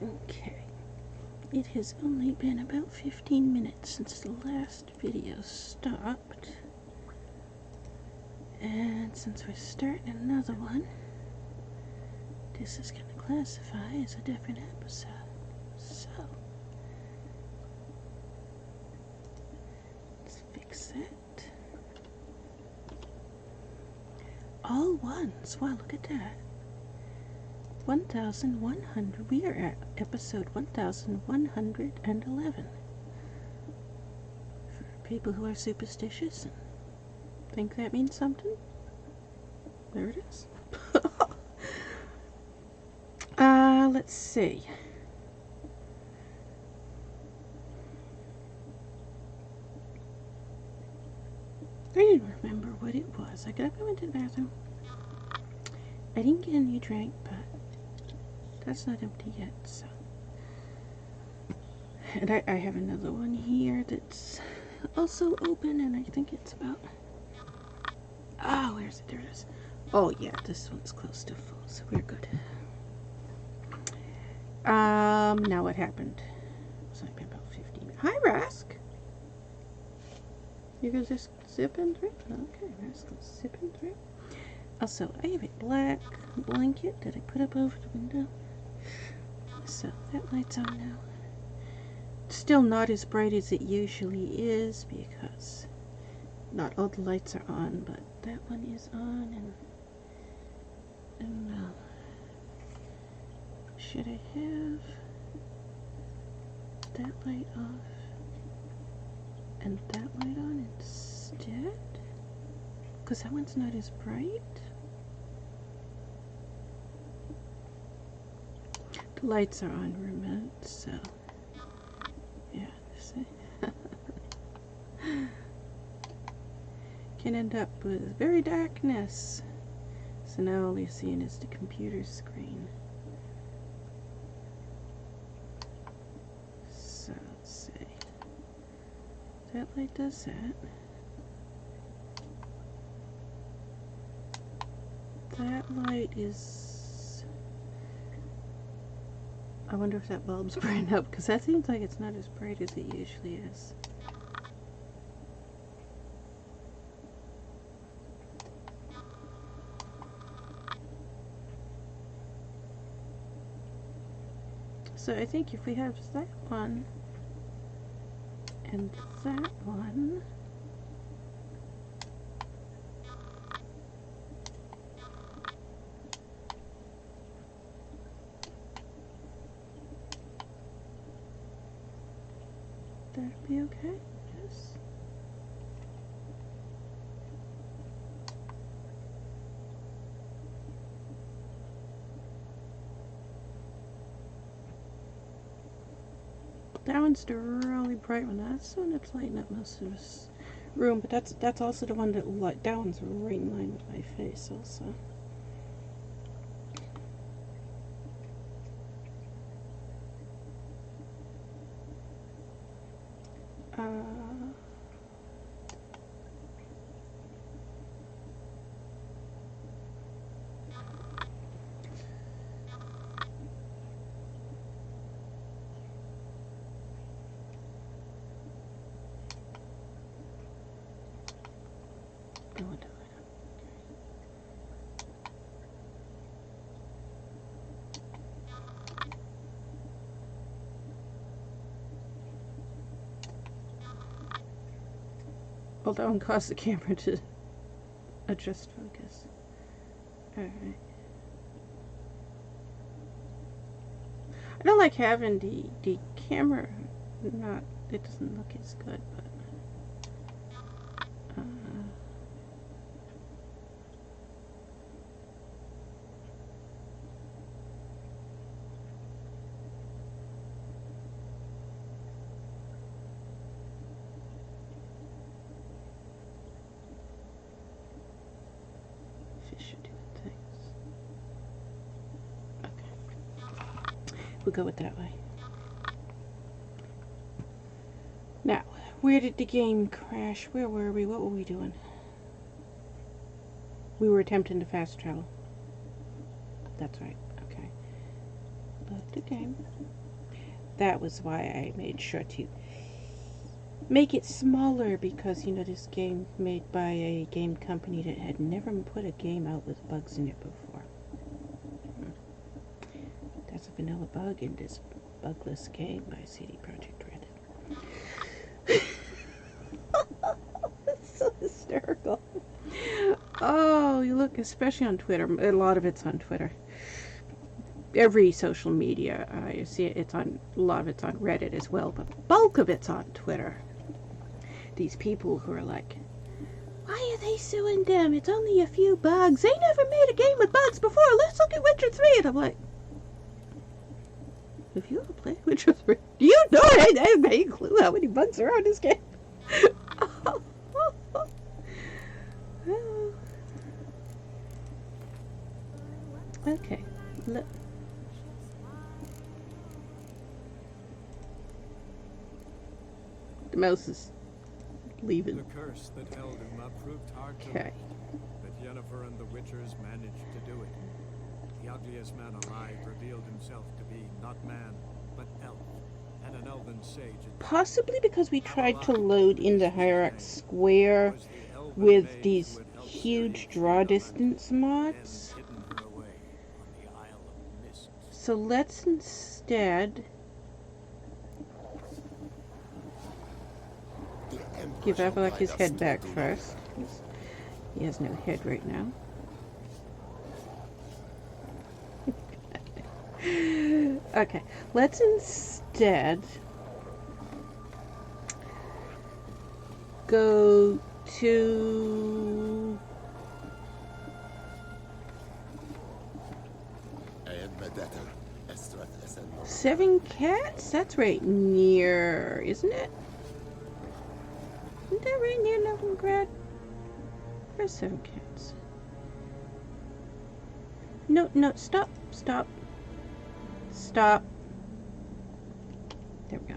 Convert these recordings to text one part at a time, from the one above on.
Okay, it has only been about 15 minutes since the last video stopped, and since we're starting another one, this is going to classify as a different episode. So let's fix that. All ones. Wow, look at that. 1100. We are at episode 1111. For people who are superstitious and think that means something, there it is. Let's see. I didn't remember what it was. I got up and went to the bathroom. I didn't get a new drink, but that's not empty yet, so. And I have another one here that's also open, and I think it's about... Oh, where's it? There it is. Oh, yeah, this one's close to full, so we're good. Now what happened? It's like about 15. Hi, Rask. You guys just zipping through? Okay, Rask is zipping through. Also, I have a black blanket that I put up over the window. So that light's on now. It's still not as bright as it usually is because not all the lights are on, but that one is on, and should I have that light off and that light on instead? Because that one's not as bright. The lights are on remote, so yeah, see. Can end up with very darkness. So now all you're seeing is the computer screen. So let's see. That light does that. That light is... I wonder if that bulb's bright up, because that seems like it's not as bright as it usually is. So I think if we have that one and that one, that'd be okay. Yes. That one's the really bright one. That's the one that's lighting up most of this room, but that's also the one that that one's right in line with my face also. Well, that one caused the camera to adjust focus. Alright. I don't like having the camera not, it doesn't look as good, but fish are doing things. Okay. We'll go with that way. Now, where did the game crash? Where were we? What were we doing? We were attempting to fast travel. That's right. Okay. load the game. That was why I made sure to make it smaller, because you know this game made by a game company that had never put a game out with bugs in it before. That's a vanilla bug in this bugless game by CD Projekt Red. That's so hysterical. Oh, you look, especially on Twitter. A lot of it's on Twitter. Every social media, you see it, it's on, a lot of it's on Reddit as well, but the bulk of it's on Twitter. These people who are like, why are they suing them? It's only a few bugs. They never made a game with bugs before. Let's look at Witcher 3. And I'm like, have you ever played Witcher 3? Do you know? I have any clue how many bugs are on this game. Okay. Look. The mouse is leaving. The curse that held him up proved hard to lift, but Yennefer and the Witchers managed to do it. The ugliest man alive revealed himself to be not man, but elf, and an elven sage. Possibly because we tried to load into Avallac'h Square with these huge draw distance mods. So let's instead give Avallac'h his head back first. He has no head right now. Okay, let's instead go to Seven Cats? That's right near, isn't it? Isn't that right near Novigrad? Where's Seven Cats? No, stop. There we go.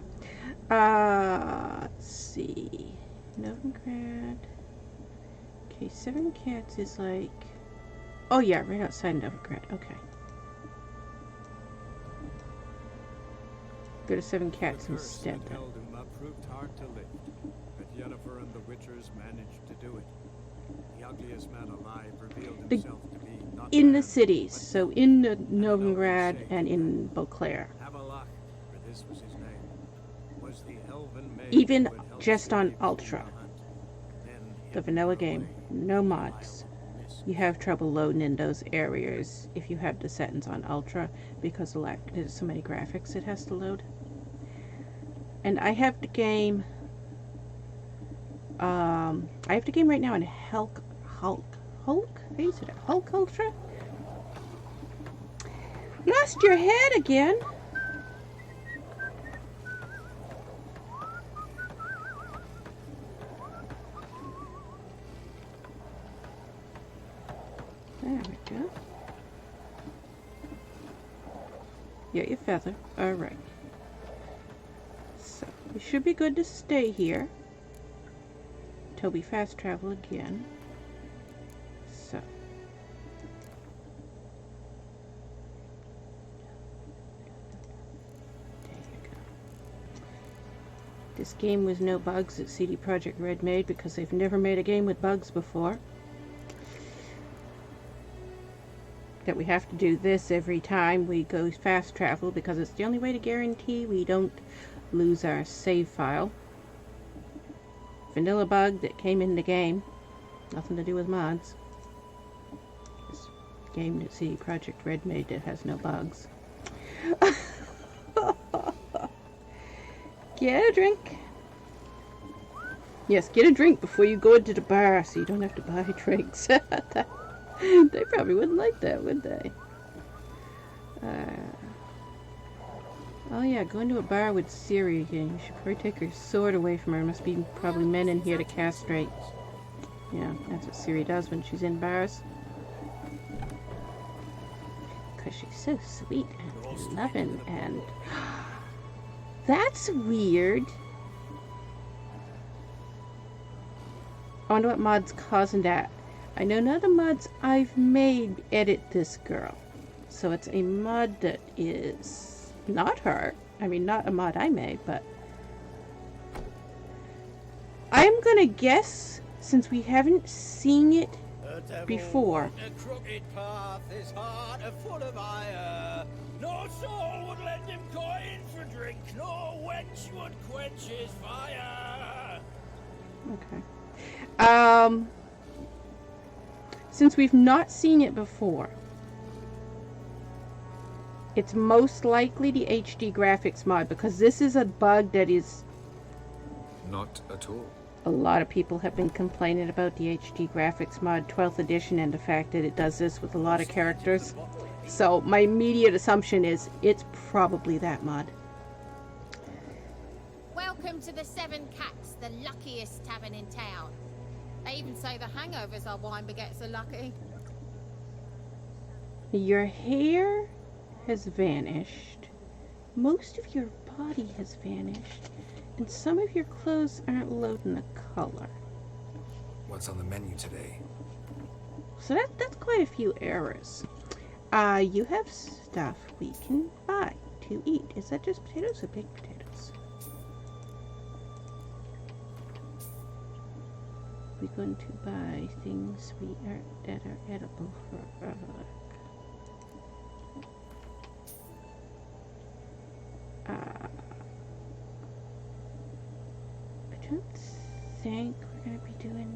Let's see. Novigrad. Okay, Seven Cats is like... Oh yeah, right outside Novigrad. Okay. Go to Seven Cats instead. Proved hard to lift, but Yennefer and the Witchers managed to do it. The ugliest man alive revealed himself to be not in the cities, so in the Novigrad and in Beauclair. Avallac'h, for this was his name, was the elven maid. Even just on Ultra, the vanilla game, no mods. You have trouble loading in those areas if you have the settings on Ultra, because there's so many graphics it has to load. And I have the game. I have the game right now in Hulk. How do you say that? Hulk Ultra. Lost your head again. There we go. Yeah, your feather. All right. So we should be good to stay here until we fast travel again. So there you go. This game was no bugs that CD Projekt Red made, because they've never made a game with bugs before. That we have to do this every time we go fast travel, because it's the only way to guarantee we don't lose our save file. Vanilla bug that came in the game. Nothing to do with mods. This game that CD Projekt Red made that has no bugs. Get a drink. Yes, get a drink before you go into the bar so you don't have to buy drinks. They probably wouldn't like that, would they? Oh yeah, go into a bar with Ciri again. You should probably take her sword away from her. There must be probably men in here to castrate. Yeah, that's what Ciri does when she's in bars. Because she's so sweet and loving and... That's weird. I wonder what mod's causing that. I know none of the mods I've made edit this girl. So it's a mod that is not her. I mean, not a mod I made, but I'm gonna guess, since we haven't seen it before. A crooked path is hard, a foot of ire. No soul would let him go in for drink, no wench would quench his fire. Okay. Since we've not seen it before, it's most likely the HD graphics mod, because this is a bug that is... Not at all. A lot of people have been complaining about the HD graphics mod 12th edition and the fact that it does this with a lot of characters. So my immediate assumption is it's probably that mod. Welcome to the Seven Cats, the luckiest tavern in town. They even say the hangovers our wine baguettes are lucky. Your hair has vanished. Most of your body has vanished. And some of your clothes aren't loading the color. What's on the menu today? So that's quite a few errors. You have stuff we can buy to eat. Is that just potatoes or baked potatoes? We're going to buy things that are edible for Avallac'h. I don't think we're going to be doing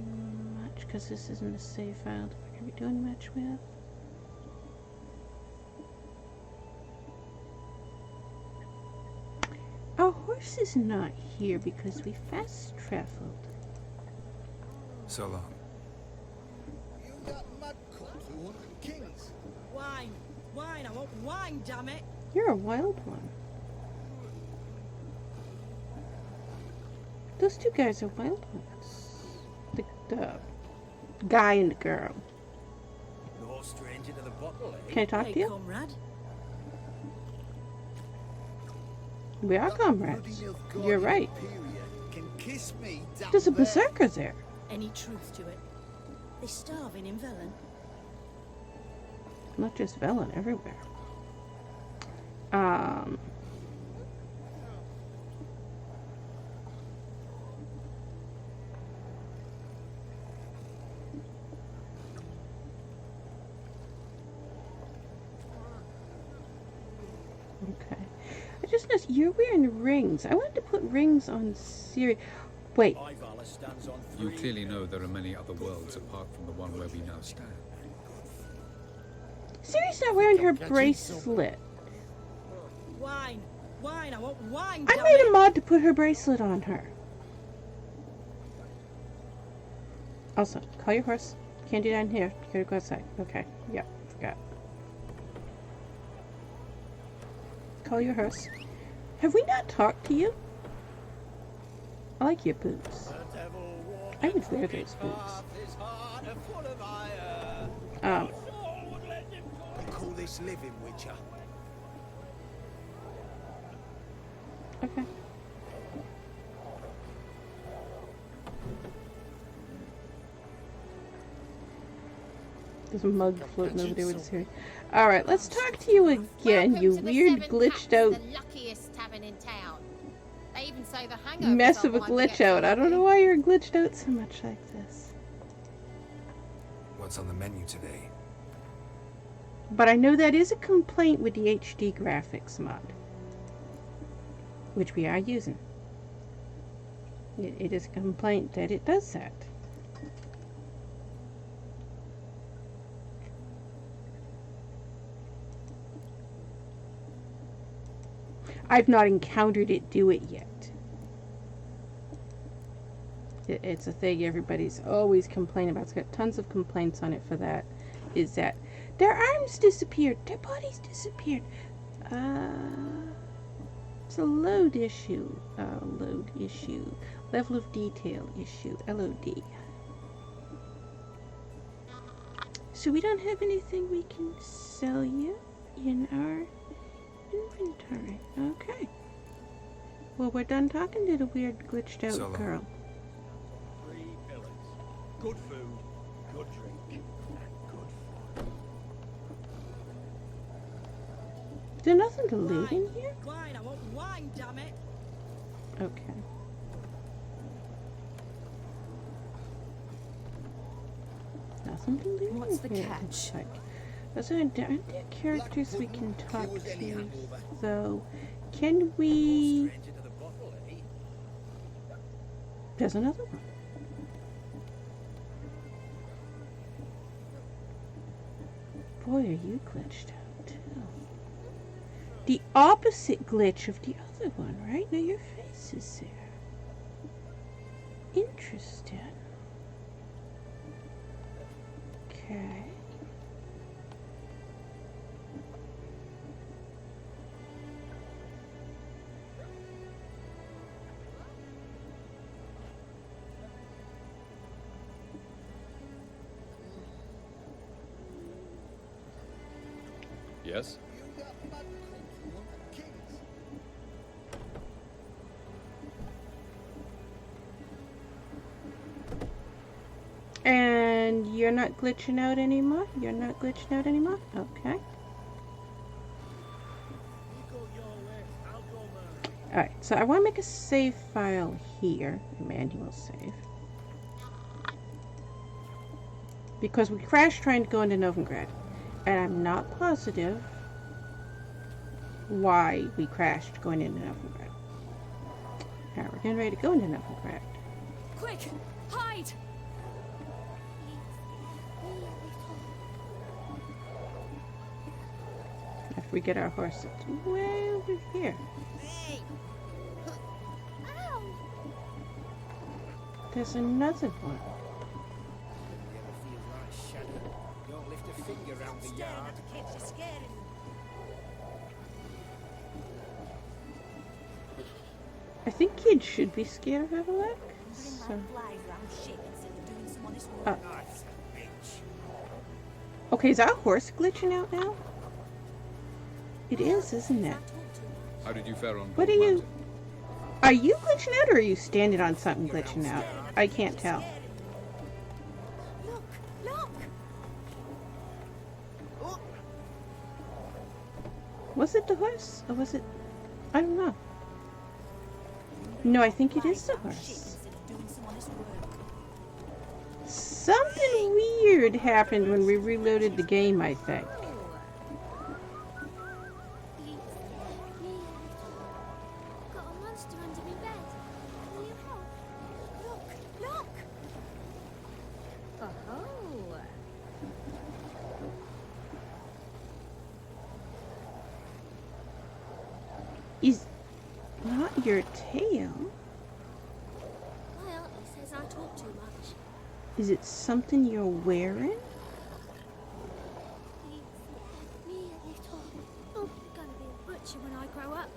much, because this isn't a save file that we're going to be doing much with. Our horse is not here because we fast traveled. So long. You that mad colt who hunted kings. Wine! Wine! I want wine, damn it! You're a wild one. Those two guys are wild ones. The guy and the girl. No stranger to the bottle, eh? Can I talk Hey, to you? comrade. We are comrades. You're right. Can kiss me down There's a there. berserker there. Any truth to it? They're starving in Velen. Not just Velen, everywhere. Okay. I just noticed you're wearing rings. I wanted to put rings on Siri. Wait, Avallac'h stands on You three. clearly know there are many other worlds apart from the one where we now stand. Siri's not wearing her bracelet. Wine! Wine! I want wine, I damn made it! a mod to put her bracelet on her. Also, call your horse. Can't do that in here. You gotta go outside. Okay. Yep. Forgot. Call your horse. Have we not talked to you? I like your boots. The devil walked I a would wear crooked those boots. path is hard, a foot of ire. Oh. No soul would let him go. They call this living, Witcher. Okay. There's a mug floating over there with Siri. Alright, let's talk to you again, Welcome you to the weird Seven glitched Cats, out the luckiest tavern in town. They even say the hangovers mess our of a wine glitch baguettes are out. I don't know lucky. why you're glitched out so much like this. What's on the menu today? But I know that is a complaint with the HD graphics mod, which we are using. It is a complaint that it does that. I've not encountered it do it yet. It's a thing everybody's always complaining about. It's got tons of complaints on it for that. Is that their arms disappeared, their bodies disappeared. It's a load issue. Level of detail issue. LOD. So we don't have anything we can sell you in our inventory. Okay. Well, we're done talking to the weird glitched out So long. girl. 3 pillars. Good food, good drink, and good fun. There's nothing to loot in here? Wine, I want wine, damn it. Okay. Nothing to loot. What's the in here, catch? looks like. Aren't there characters we can talk to? So, can we... Straight into the bottle, eh? There's another one. Boy, are you glitched out, too. The opposite glitch of the other one, right? Now your face is there. Interesting. Okay. Yes? And you're not glitching out anymore? You're not glitching out anymore? Okay. Alright, so I want to make a save file here. A manual save. Because we crashed trying to go into Novigrad. And I'm not positive why we crashed going into Novigrad. Alright, we're getting ready to go into Novigrad. Quick, hide! After we get our horses way over here. Hey! Ow! There's another one. You ever feel like shadow? Don't lift a finger round the yard. I think kids should be scared of Avallac'h. So. Nice, bitch. Okay, is our horse glitching out now? It is, isn't it? How did you fare on What Gold are you... Mountain? Are you glitching out or are you standing on something glitching out? I can't tell. Look, look! Was it the horse? Or was it... I don't know. No, I think it is the horse. Something weird happened when we reloaded the game, I think. Got a monster under my bed. Will you help? Look, look! Oh, Is not your tail. Well, he says I talk too much. Is it something you're wearing? Me a little. Oh, I'm gonna be a butcher when I grow up.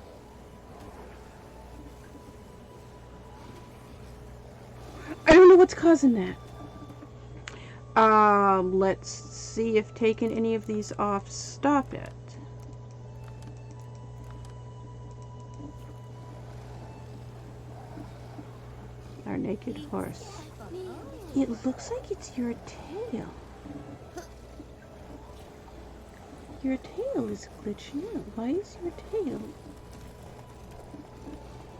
I don't know what's causing that. Let's see if taking any of these off stop it. Our naked horse. It looks like it's your tail. Your tail is glitching out. Why is your tail?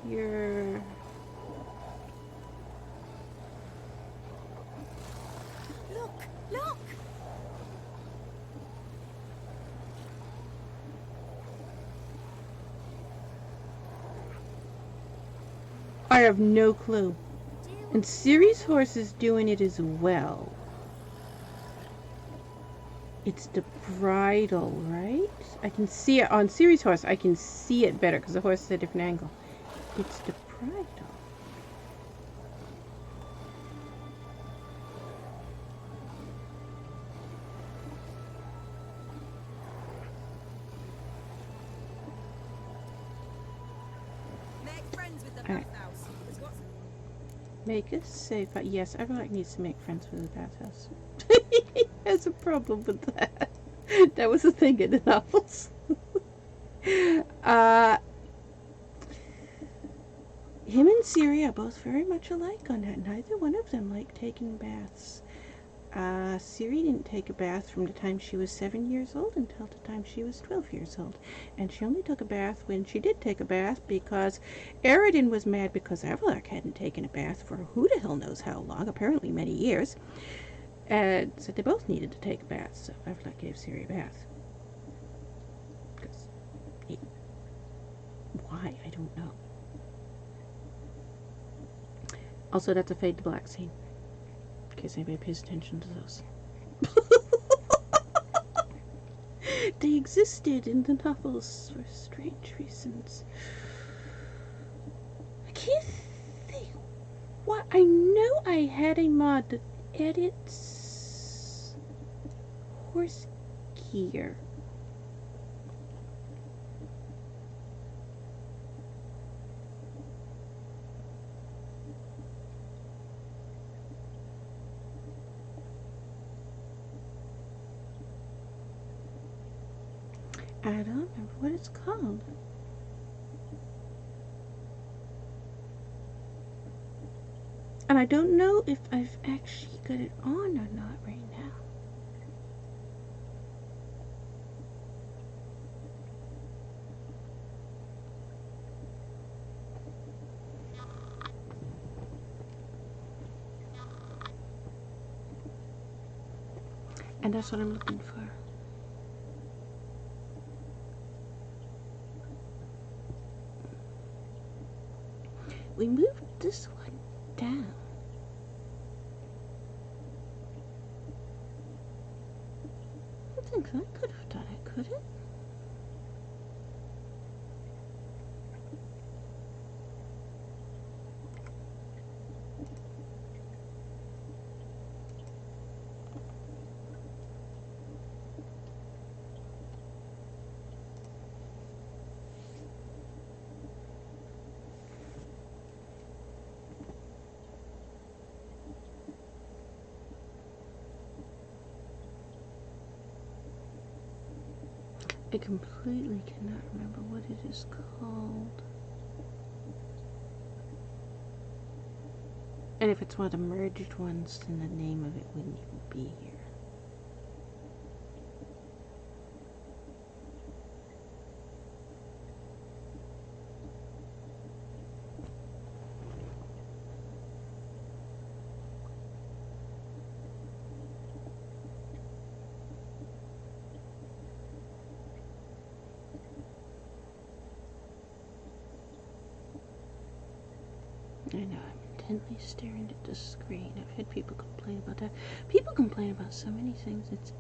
Your... look, look! I have no clue. And Siri's horse is doing it as well. It's the bridle, right? I can see it on Siri's horse. I can see it better because the horse is at a different angle. It's the bridle. Make friends with the Alright. bathhouse. It's what's Make a safe. Yes, everyone needs to make friends with the bathhouse. He has a problem with that. That was a thing in the novels. Him and Siri are both very much alike on that. Neither one of them like taking baths. Siri didn't take a bath from the time she was 7 years old until the time she was 12 years old. And she only took a bath when she did take a bath because Eridan was mad because Avallac'h hadn't taken a bath for who the hell knows how long, apparently many years. And so they both needed to take a bath, so Avallac'h gave Siri a bath. Why? I don't know. Also, that's a fade to black scene. In case anybody pays attention to those. They existed in the novels for strange reasons. I can't think what. I know I had a mod that edits horse gear. I don't remember what it's called. And I don't know if I've actually got it on or not right now. And that's what I'm looking for. We moved this one down. I think I could have done it, could it? I completely cannot remember what it is called. And if it's one of the merged ones, then the name of it wouldn't even be here. I know, I'm intently staring at the screen. I've had people complain about that. People complain about so many things. It's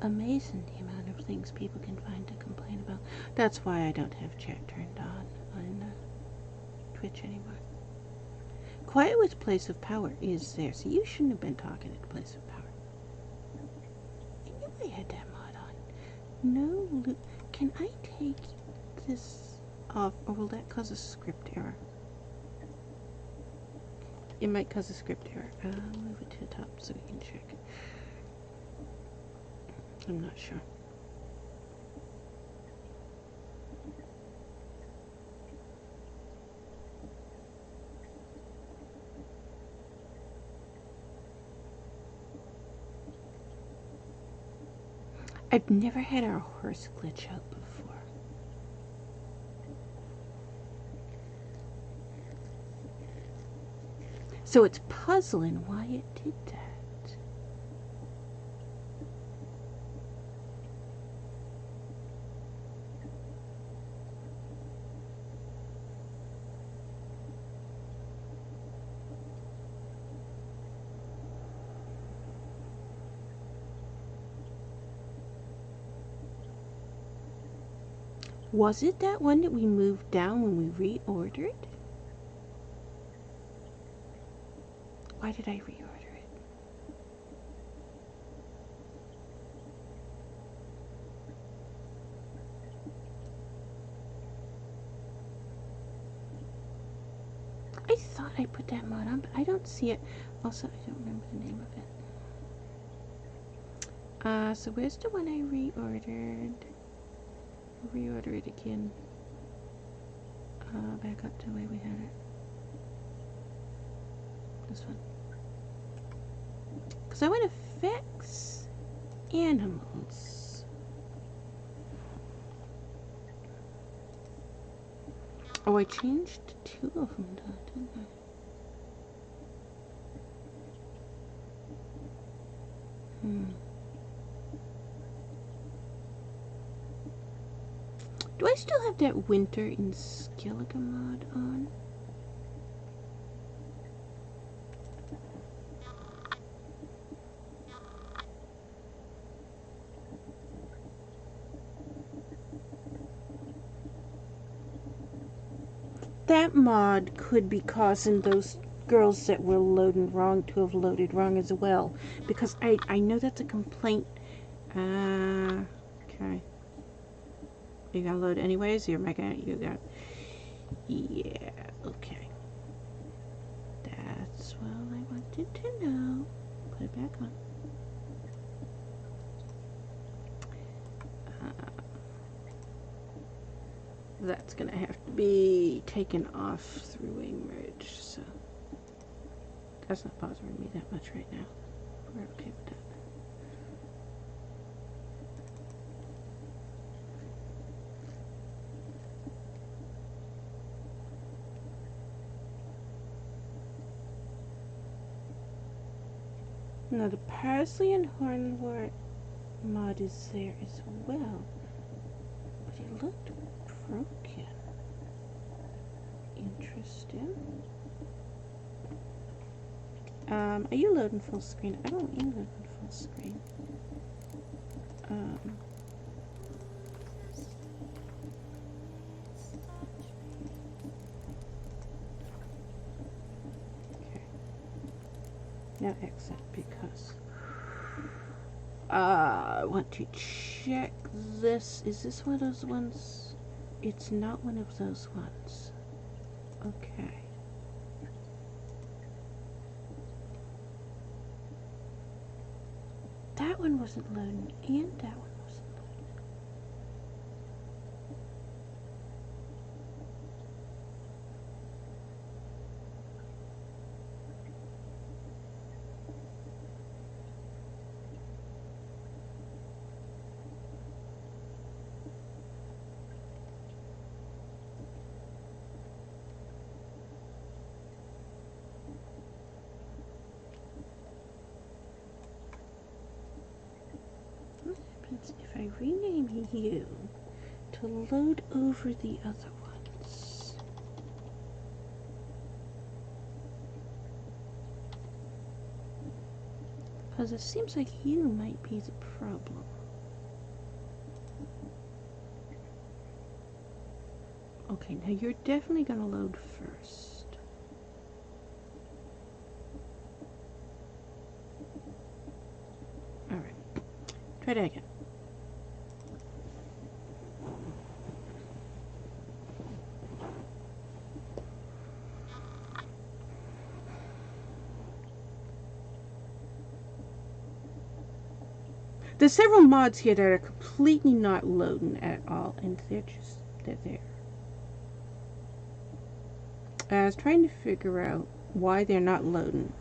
amazing the amount of things people can find to complain about. That's why I don't have chat turned on Twitch anymore. Quiet with Place of Power is there, so you shouldn't have been talking at Place of Power. I knew I had that mod on. No, can I take this off, or will that cause a script error? It might cause a script error. Move it to the top so we can check. I'm not sure. I've never had our horse glitch out before. So it's puzzling why it did that. Was it that one that we moved down when we reordered? Why did I reorder it? I thought I put that mod on, but I don't see it. Also, I don't remember the name of it. So where's the one I reordered? Reorder it again. Back up to the way we had it. This one. Because I want to fix animals. Oh, I changed 2 of them, didn't I? Do I still have that winter in Skellige mod on? That mod could be causing those girls that were loading wrong to have loaded wrong as well. Because I know that's a complaint. Okay. You gonna load anyways? You're making you got. Yeah. Okay. That's all I wanted to know. Put it back on. That's gonna have to be taken off through a merge. So that's not bothering me that much right now. We're okay with that. Now the parsley and hornwort mod is there as well, but it looked broken. Interesting. Are you loading full screen? I don't want you loading full screen. Now exit because I want to check this. Is this one of those ones? It's not one of those ones. Okay. That one wasn't loading and that one wasn't loading. If I rename you to load over the other ones. Because it seems like you might be the problem. Okay, now you're definitely going to load first. Alright, try that again. There's several mods here that are completely not loading at all, and they're there. I was trying to figure out why they're not loading.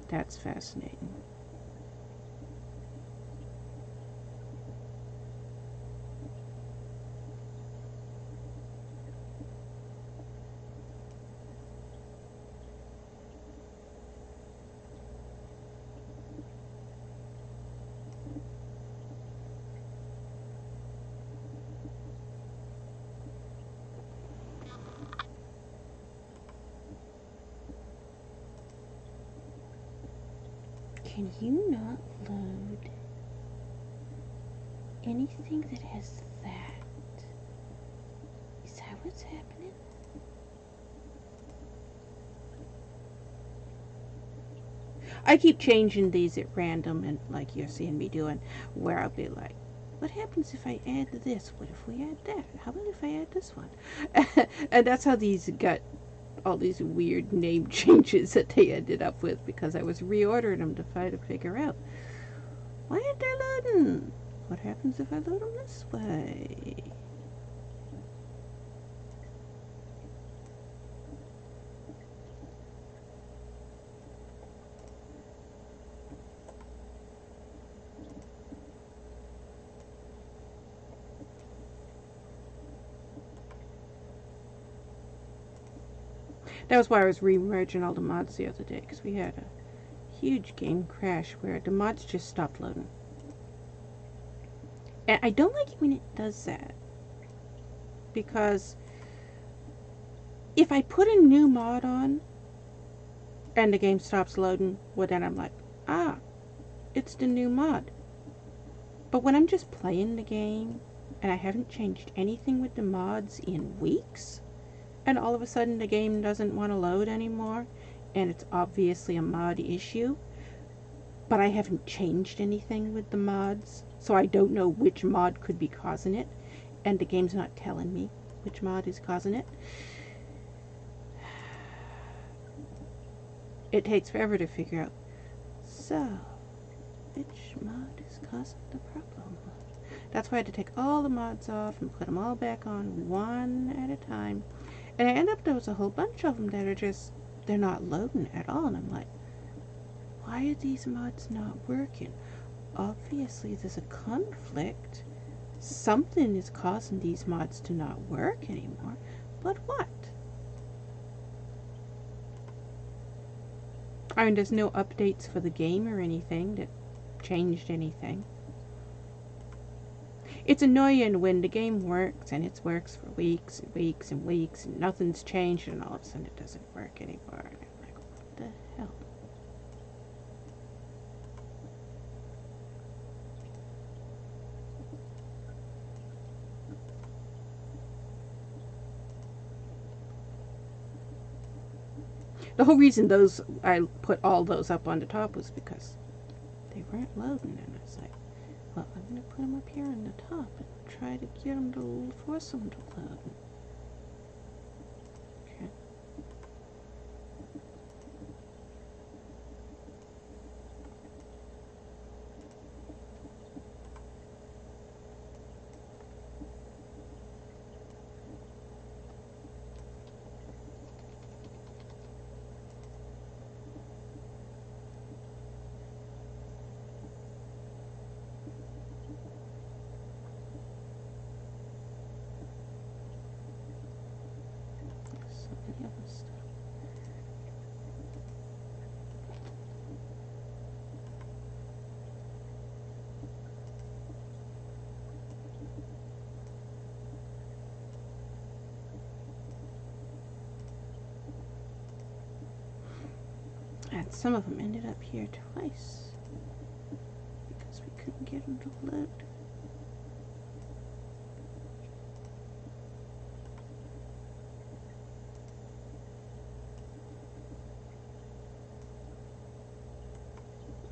That's fascinating. Can you not load anything that has that? Is that what's happening? I keep changing these at random, and like you're seeing me doing, where I'll be like, what happens if I add this? What if we add that? How about if I add this one? And that's how these got all these weird name changes that they ended up with, because I was reordering them to try to figure out, why aren't they loading? What happens if I load them this way? That was why I was re-merging all the mods the other day, because we had a huge game crash where the mods just stopped loading. And I don't like it when it does that, because if I put a new mod on and the game stops loading, well then I'm like, ah, it's the new mod. But when I'm just playing the game and I haven't changed anything with the mods in weeks, and all of a sudden the game doesn't want to load anymore, and it's obviously a mod issue, but I haven't changed anything with the mods, so I don't know which mod could be causing it, and the game's not telling me which mod is causing it. It takes forever to figure out, so, which mod is causing the problem? That's why I had to take all the mods off and put them all back on one at a time. And I end up, there was a whole bunch of them that are just, they're not loading at all. And I'm like, why are these mods not working? Obviously there's a conflict. Something is causing these mods to not work anymore. But what? I mean, there's no updates for the game or anything that changed anything. It's annoying when the game works and it works for weeks and weeks and weeks and nothing's changed and all of a sudden it doesn't work anymore. And I'm like, what the hell? The whole reason I put all those up on the top was because they weren't loading, and I was like, well, I'm going to put them up here on the top and try to get them to force them to load. Okay. And some of them ended up here twice because we couldn't get them to load.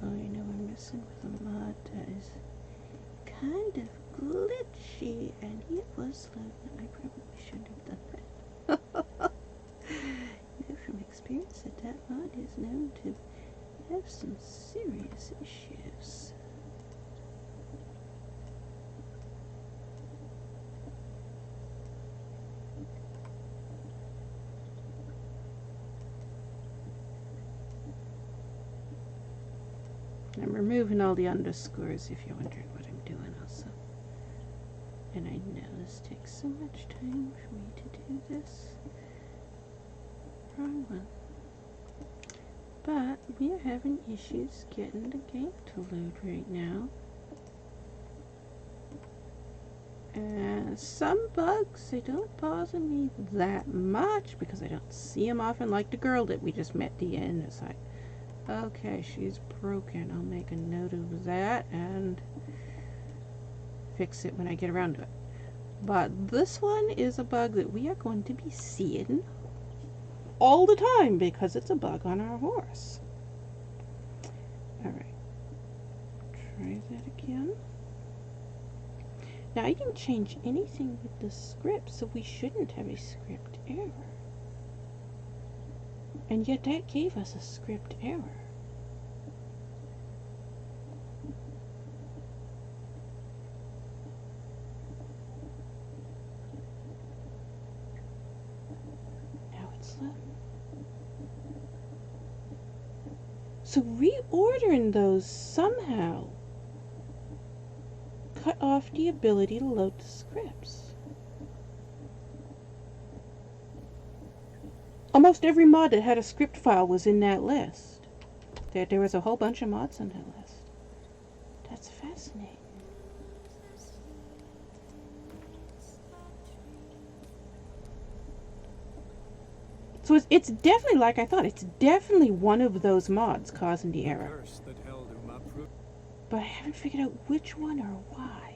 Oh, you know we're messing with a mod that is kind of glitchy, and it was loading. I probably shouldn't have done that. You know from experience that mod is known to have some serious issues. I'm removing all the underscores if you're wondering what I'm doing also. And I know this takes so much time for me to do this. Wrong one. But we are having issues getting the game to load right now. And some bugs, they don't bother me that much because I don't see them often, like the girl that we just met at the end. It's like, okay, she's broken. I'll make a note of that and fix it when I get around to it. But this one is a bug that we are going to be seeing all the time because it's a bug on our horse. Alright. Try that again. Now I didn't change anything with the script, so we shouldn't have a script error. And yet that gave us a script error. Now it's loading. So reordering those somehow cut off the ability to load the scripts. Almost every mod that had a script file was in that list. There was a whole bunch of mods on that list. That's fascinating. So it's definitely like I thought. It's definitely one of those mods causing the error. Curse that held Uma proved But I haven't figured out which one or why.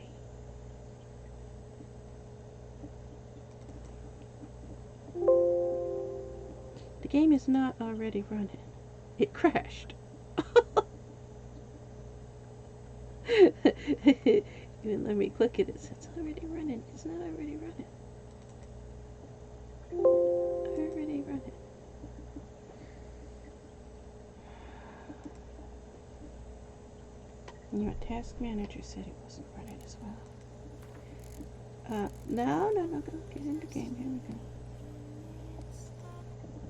The game is not already running. It crashed. Even let me click it. It says it's already running. It's not already running. Already running. Your task manager said it wasn't running as well. No. Get in the game. Here we go.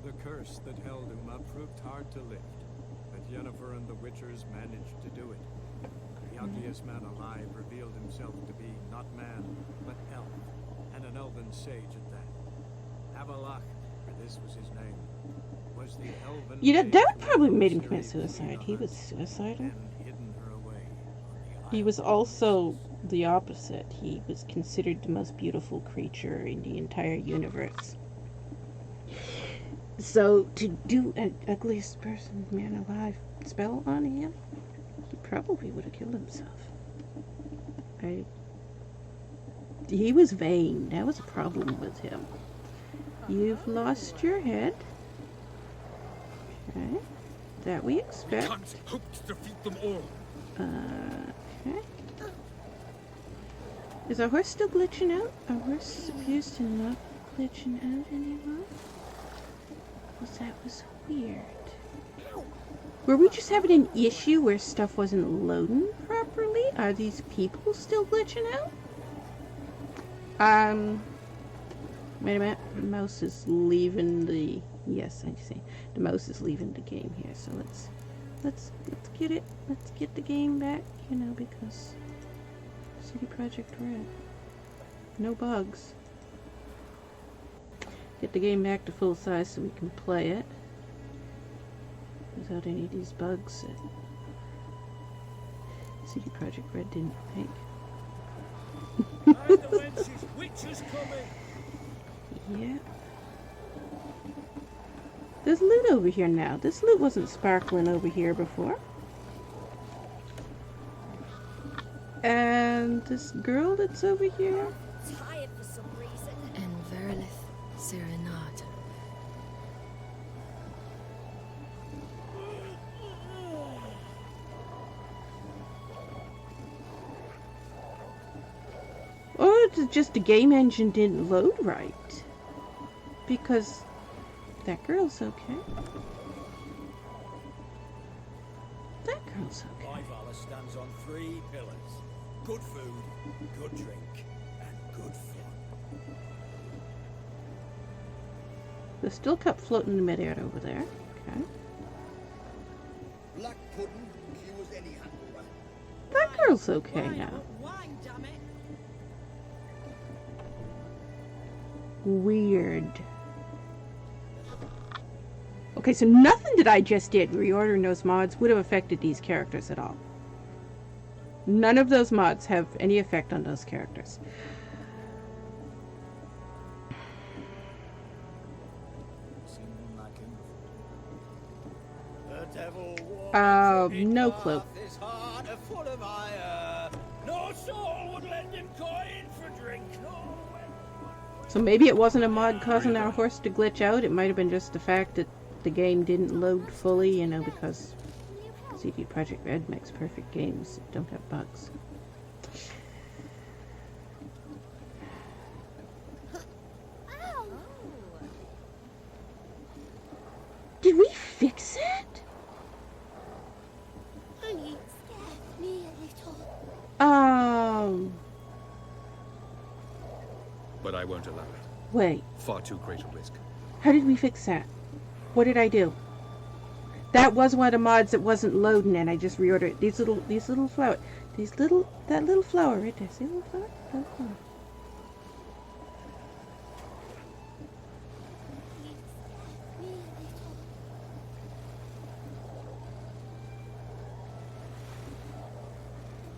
the curse that held Uma proved hard to lift, but Yennefer and the Witchers managed to do it. The ugliest man alive revealed himself to be not man, but elf, and an elven sage at that. Avallac'h, for this was his name, was the elven You know, mage that who probably had made him serried commit suicide. He was suicidal. and hidden her away on the He was island. also the opposite. He was considered the most beautiful creature in the entire universe. So, to do an ugliest person, man alive spell on him, he probably would have killed himself. He was vain. That was a problem with him. You've lost your head. Okay. That we expect. Can't hope to defeat them all. Okay. Is our horse still glitching out? Our horse appears to not be glitching out anymore. Well, that was weird. Were we just having an issue where stuff wasn't loading properly? Are these people still glitching out? Wait a minute. The mouse is leaving the... Yes, I see. The mouse is leaving the game here, so let's get it. Let's get the game back, you know, because CD Projekt Red. No bugs. Get the game back to full size so we can play it without any of these bugs that CD Projekt Red didn't make. Mind the wenches, witches coming! Yeah. There's loot over here now. This loot wasn't sparkling over here before. And this girl that's over here. Tired for some reason. And Verlith Serenade. Or it's just the game engine didn't load right. Because that girl's okay. That girl's okay. My Valor stands on 3 pillars. Good food, good drink, and good fun. There's still a cup floating in the midair over there. Okay. Black pudding cures any hangover. That girl's okay Wine, I now. want wine, damn it. Weird. Okay, so nothing that I just did reordering those mods would have affected these characters at all. None of those mods have any effect on those characters. The devil walks in No path, clue. his heart a full of ire. No soul would lend him coin for drink, no. So maybe it wasn't a mod causing our horse to glitch out. It might have been just the fact that the game didn't load fully, you know, because CD Projekt Red makes perfect games that don't have bugs. Ow! Did we fix it? Only scared me a little. But I won't allow it. Wait. Far too great a risk. How did we fix that? What did I do? That was one of the mods that wasn't loading, and I just reordered it. These little flower, that little flower right there. See the little flower? Little flower. Me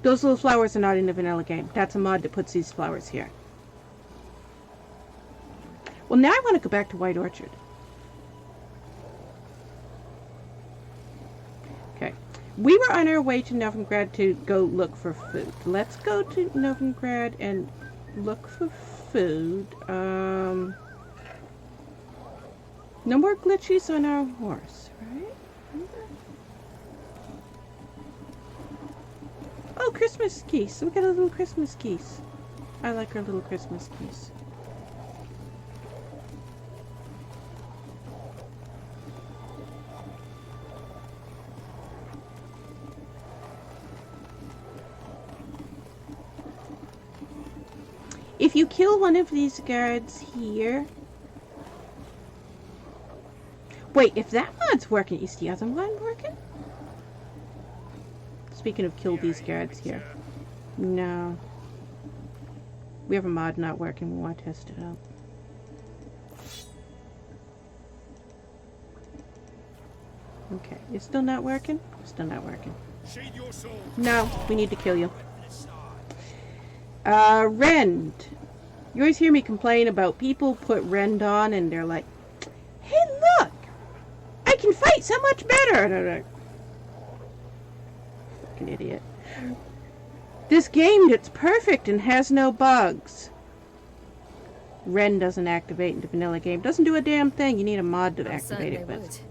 Those little flowers are not in the vanilla game. That's a mod that puts these flowers here. Well, now I want to go back to White Orchard. Okay. We were on our way to Novigrad to go look for food. Let's go to Novigrad and look for food. No more glitches on our horse, right? Oh, Christmas geese. We got a little Christmas geese. I like our little Christmas geese. If you kill one of these guards here... Wait, if that mod's working, is the other mod working? Speaking of kill these guards here. No. We have a mod not working. We want to test it out. Okay, it's still not working? Still not working. No, we need to kill you. Rend. You always hear me complain about people put Rend on and they're like, hey look! I can fight so much better! And I'm like, fucking idiot. This game that's perfect and has no bugs. Rend doesn't activate in the vanilla game. Doesn't do a damn thing. You need a mod to activate it with.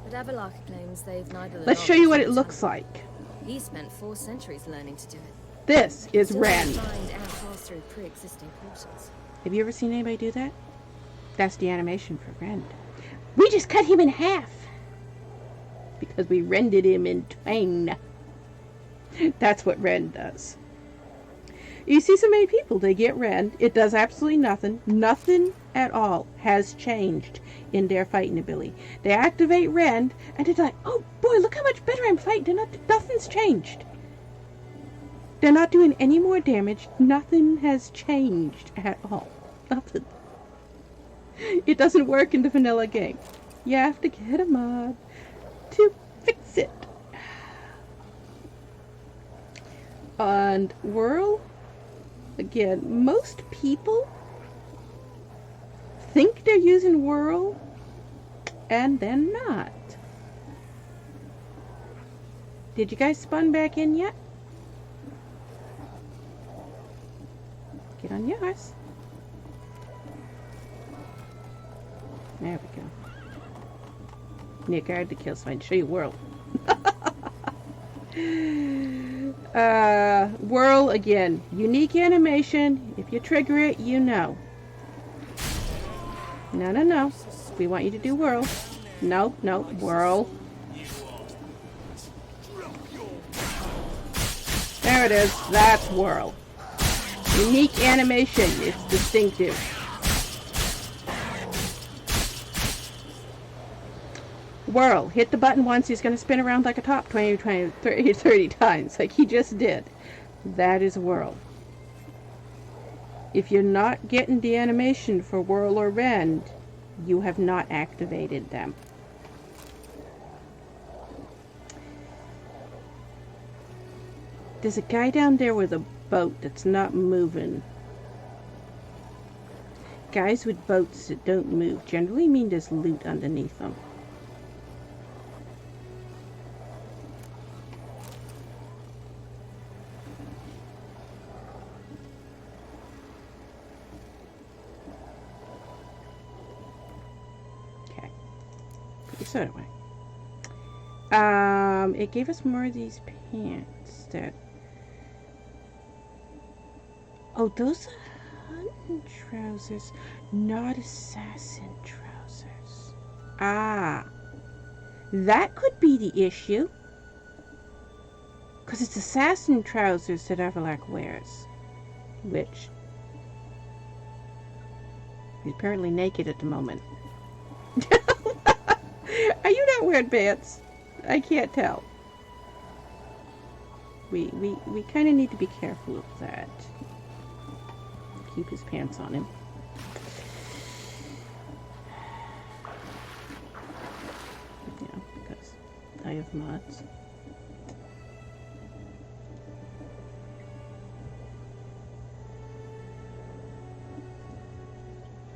But Avallac'h claims they've neither. Let's show you what it looks like. He spent 4 centuries learning to do it. This is Rend. Have you ever seen anybody do that? That's the animation for Rend. We just cut him in half. Because we rended him in twain. That's what Rend does. You see so many people, they get Rend. It does absolutely nothing. Nothing at all has changed in their fighting ability. They activate Rend, and it's like, oh boy, look how much better I'm fighting. Nothing's changed. They're not doing any more damage. Nothing has changed at all. Nothing. It doesn't work in the vanilla game. You have to get a mod to fix it. And Whirl, again, most people think they're using Whirl, and they're not. Did you guys spawn back in yet? Get on yours. There we go. Near guard the kill sign. Show you Whirl. Whirl again. Unique animation. If you trigger it, you know. No, no, no. We want you to do Whirl. No, no. Whirl. There it is. That's Whirl. Unique animation. It's distinctive. Whirl. Hit the button once. He's going to spin around like a top 20, 30 times like he just did. That is Whirl. If you're not getting the animation for Whirl or Rend, you have not activated them. There's a guy down there with a boat that's not moving. Guys with boats that don't move generally mean there's loot underneath them. Okay. Put your soda away. It gave us more of these pants that... Oh, those are hunting trousers, not assassin trousers. Ah, that could be the issue. Because it's assassin trousers that Avallac'h wears. Which... he's apparently naked at the moment. Are you not wearing pants? I can't tell. We kind of need to be careful of that. Keep his pants on him. Yeah, because I have mods.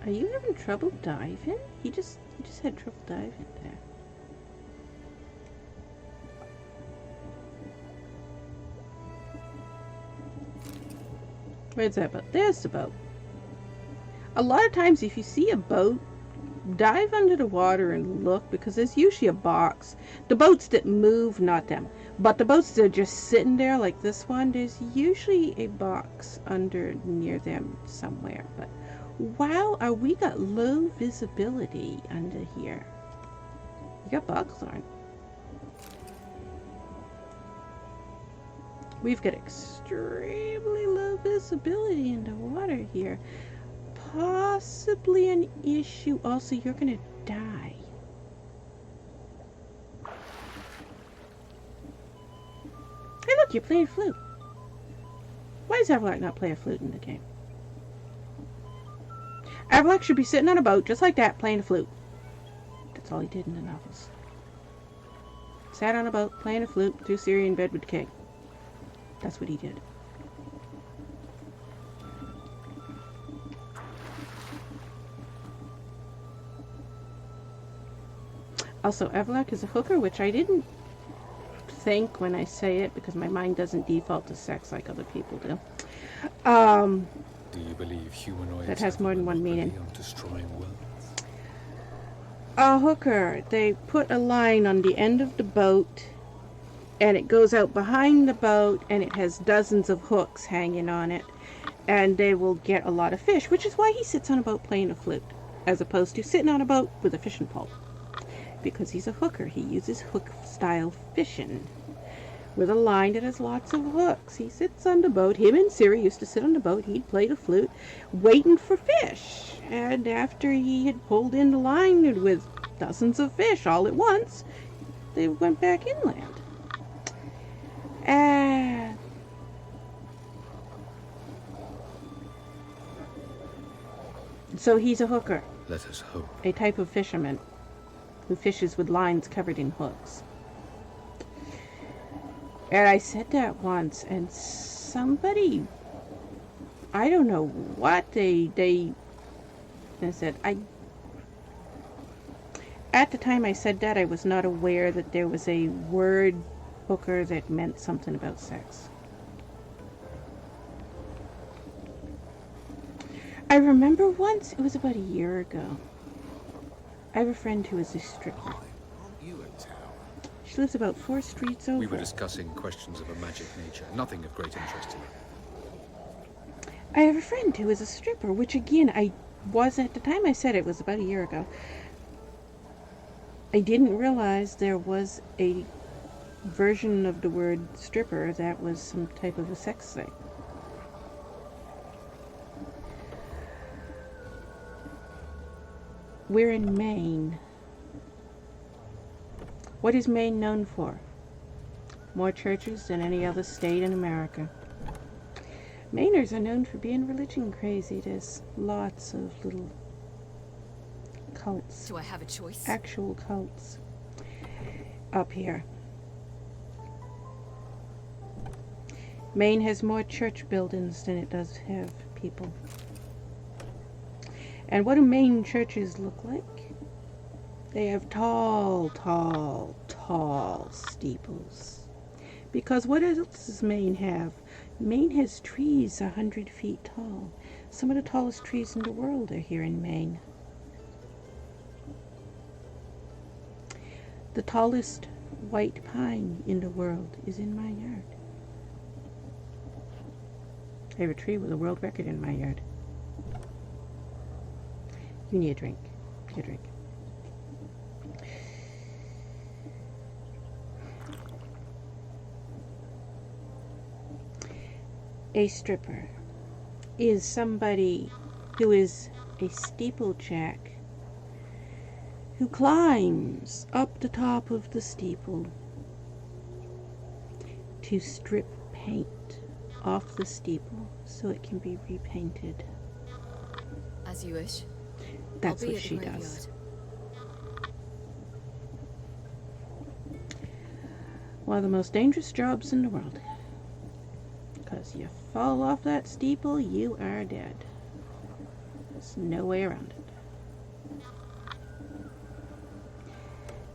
Are you having trouble diving? He just had trouble diving there. Where's that boat? There's the boat. A lot of times if you see a boat, dive under the water and look, because there's usually a box. The boats that move, not them. But the boats that are just sitting there like this one, there's usually a box under near them somewhere. But wow, we got low visibility under here. You got buckthorn. We've got extremely low visibility in the water here. Possibly an issue. Also, you're gonna die. Hey, look, you're playing flute. Why does Avallac'h not play a flute in the game? Avallac'h should be sitting on a boat just like that, playing a flute. That's all he did in the novels. Sat on a boat, playing a flute, threw Ciri in bed with the king. That's what he did. Also, Avallac'h is a hooker, which I didn't think when I say it, because my mind doesn't default to sex like other people do. Do you believe humanoids that has more than one meaning? on destroying worlds? A hooker. They put a line on the end of the boat, and it goes out behind the boat, and it has dozens of hooks hanging on it, and they will get a lot of fish, which is why he sits on a boat playing a flute, as opposed to sitting on a boat with a fishing pole. Because he's a hooker. He uses hook-style fishing with a line that has lots of hooks. He sits on the boat. Him and Ciri used to sit on the boat. He'd play the flute, waiting for fish. And after he had pulled in the line with dozens of fish all at once, they went back inland. And so he's a hooker. Let us hope. A type of fisherman who fishes with lines covered in hooks. And I said that once, and somebody, I don't know what they said. At the time I said that, I was not aware that there was a word hooker that meant something about sex. I remember once, it was about a year ago, I have a friend who is a stripper. She lives about 4 streets over. We were discussing questions of a magic nature, nothing of great interest to me. I have a friend who is a stripper, which again, I was at the time I said it was about a year ago. I didn't realize there was a version of the word stripper that was some type of a sex thing. We're in Maine. What is Maine known for? More churches than any other state in America. Mainers are known for being religion crazy. There's lots of little cults. Do I have a choice? Actual cults up here. Maine has more church buildings than it does have people. And what do Maine churches look like? They have tall, tall, tall steeples. Because what else does Maine have? Maine has trees 100 feet tall. Some of the tallest trees in the world are here in Maine. The tallest white pine in the world is in my yard. I have a tree with a world record in my yard. You need a drink. Get a drink. A stripper is somebody who is a steeplejack who climbs up the top of the steeple to strip paint off the steeple so it can be repainted. As you wish. That's I'll be what at the she graveyard. does. One of the most dangerous jobs in the world. Because you fall off that steeple, you are dead. There's no way around it.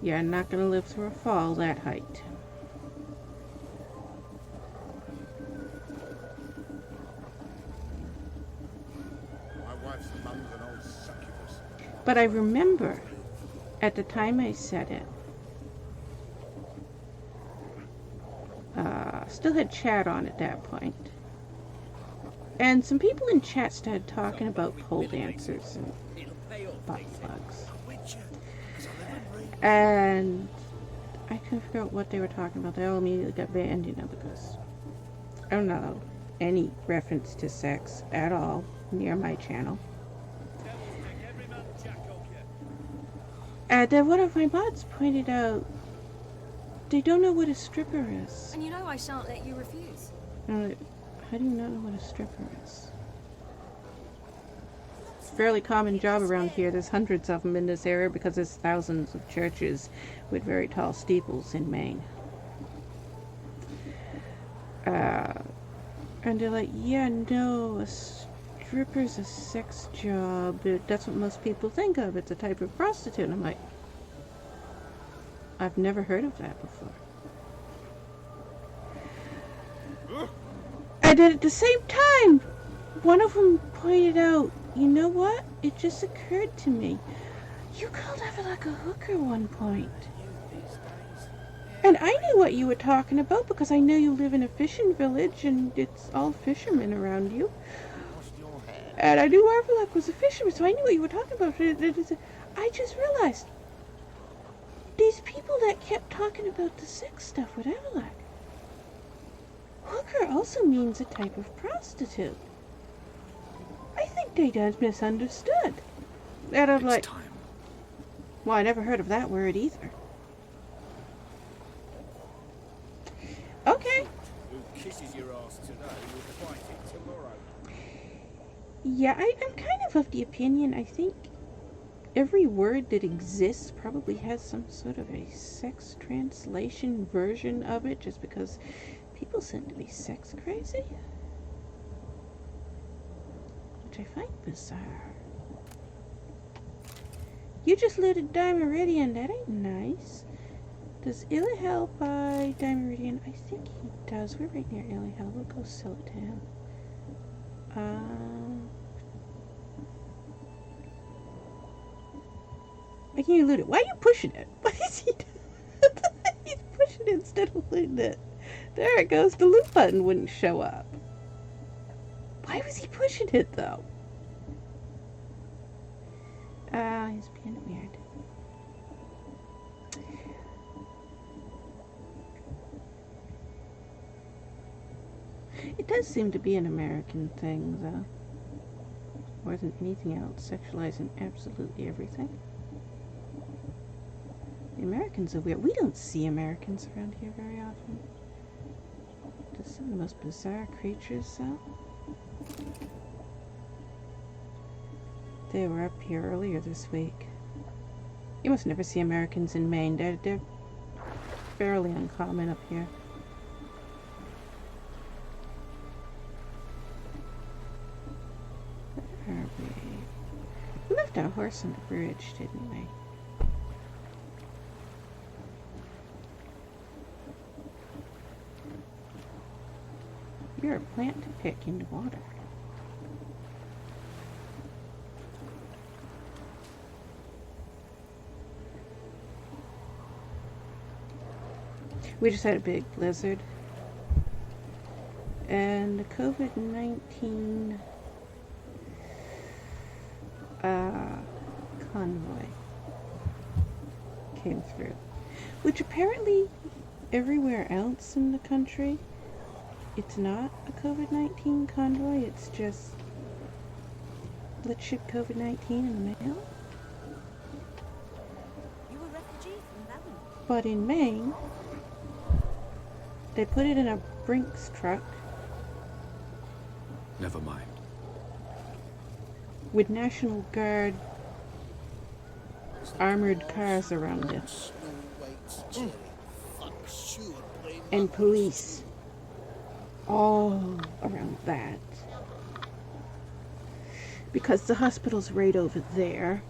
You're not gonna live through a fall that height. My wife's mum's an old succubus. But I remember at the time I said it, still had chat on at that point. And some people in chat started talking about pole dancers and butt plugs. And I couldn't figure out what they were talking about. They all immediately got banned, you know, because I don't know any reference to sex at all near my channel. And then one of my mods pointed out they don't know what a stripper is. And you know I shan't let you refuse. I'm like, how do you not know what a stripper is? It's a fairly common job around here. There's hundreds of them in this area because there's thousands of churches with very tall steeples in Maine. And they're like, yeah, no, a stripper's a sex job. That's what most people think of. It's a type of prostitute. And I'm like, I've never heard of that before. And then at the same time, one of them pointed out, you know what? It just occurred to me. You called Avallac'h a hooker one point. And I knew what you were talking about because I know you live in a fishing village and it's all fishermen around you. And I knew Avallac'h was a fisherman, so I knew what you were talking about. I just realized, these people that kept talking about the sex stuff with Avallac'h, hooker also means a type of prostitute. I think they just misunderstood. And I'm like, well, I never heard of that word either. Okay. Who kisses your ass today will fight it tomorrow. Yeah, I'm kind of the opinion, I think every word that exists probably has some sort of a sex translation version of it, just because people seem to be sex crazy. Which I find bizarre. You just looted Dimeridian, that ain't nice. Does Illihel buy Dimeridian? I think he does. We're right near Illihel. We'll go sell it to him. Why can't you loot it? Why are you pushing it? What is he doing? He's pushing it instead of looting it. There it goes. The loot button wouldn't show up. Why was he pushing it though? He's being weird. It does seem to be an American thing, though. More than anything else, sexualizing absolutely everything. The Americans are weird. We don't see Americans around here very often. Just some of the most bizarre creatures, though. They were up here earlier this week. You must never see Americans in Maine. They're fairly uncommon up here. Where are we? We left our horse on the bridge, didn't we? You're a plant to pick into water. We just had a big blizzard. And the COVID-19 convoy came through. Which apparently everywhere else in the country, it's not a COVID-19 convoy, it's just, let's ship COVID-19 in the mail. You a refugee from Avallac'h? But in Maine, they put it in a Brinks truck Never mind. with National Guard armored cars around it. And police all around that. because the hospital's right over there.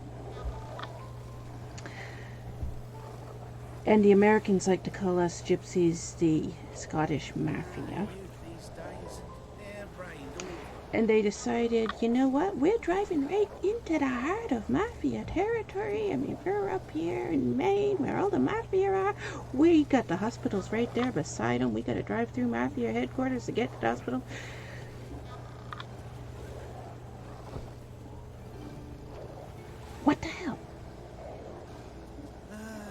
And the Americans like to call us gypsies the Scottish Mafia. And they decided, you know what, we're driving right into the heart of Mafia territory. I mean, we're up here in Maine where all the Mafia are. We got the hospitals right there beside them. We got to drive through Mafia headquarters to get to the hospital. What the hell?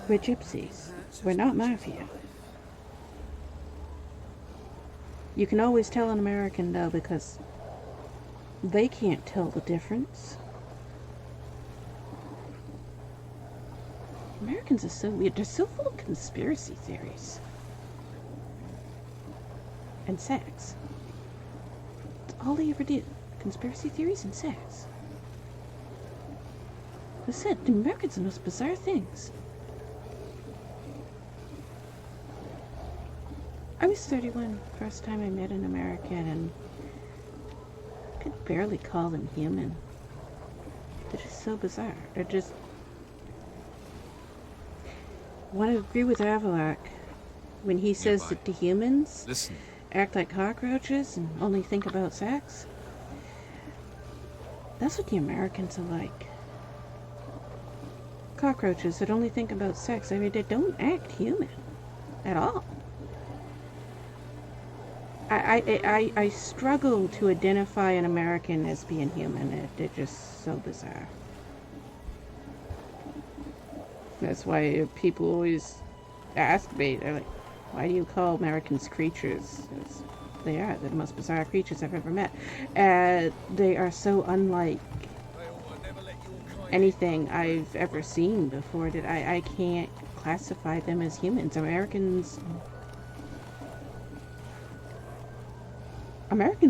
We're gypsies. We're not Mafia. You can always tell an American, though, because they can't tell the difference. Americans are so weird. They're so full of conspiracy theories. And sex. That's all they ever do. Conspiracy theories and sex. As I said, the Americans are the most bizarre things. I was 31 first time I met an American, and I could barely call them human. They're just so bizarre. They're just... Want to agree with Avallac'h when he says that the humans act like cockroaches and only think about sex? That's what the Americans are like. Cockroaches that only think about sex. I mean, they don't act human at all. I struggle to identify an American as being human. They're just so bizarre. That's why people always ask me, they're like, why do you call Americans creatures? They're the most bizarre creatures I've ever met. They are so unlike anything I've ever seen before that I can't classify them as humans. Americans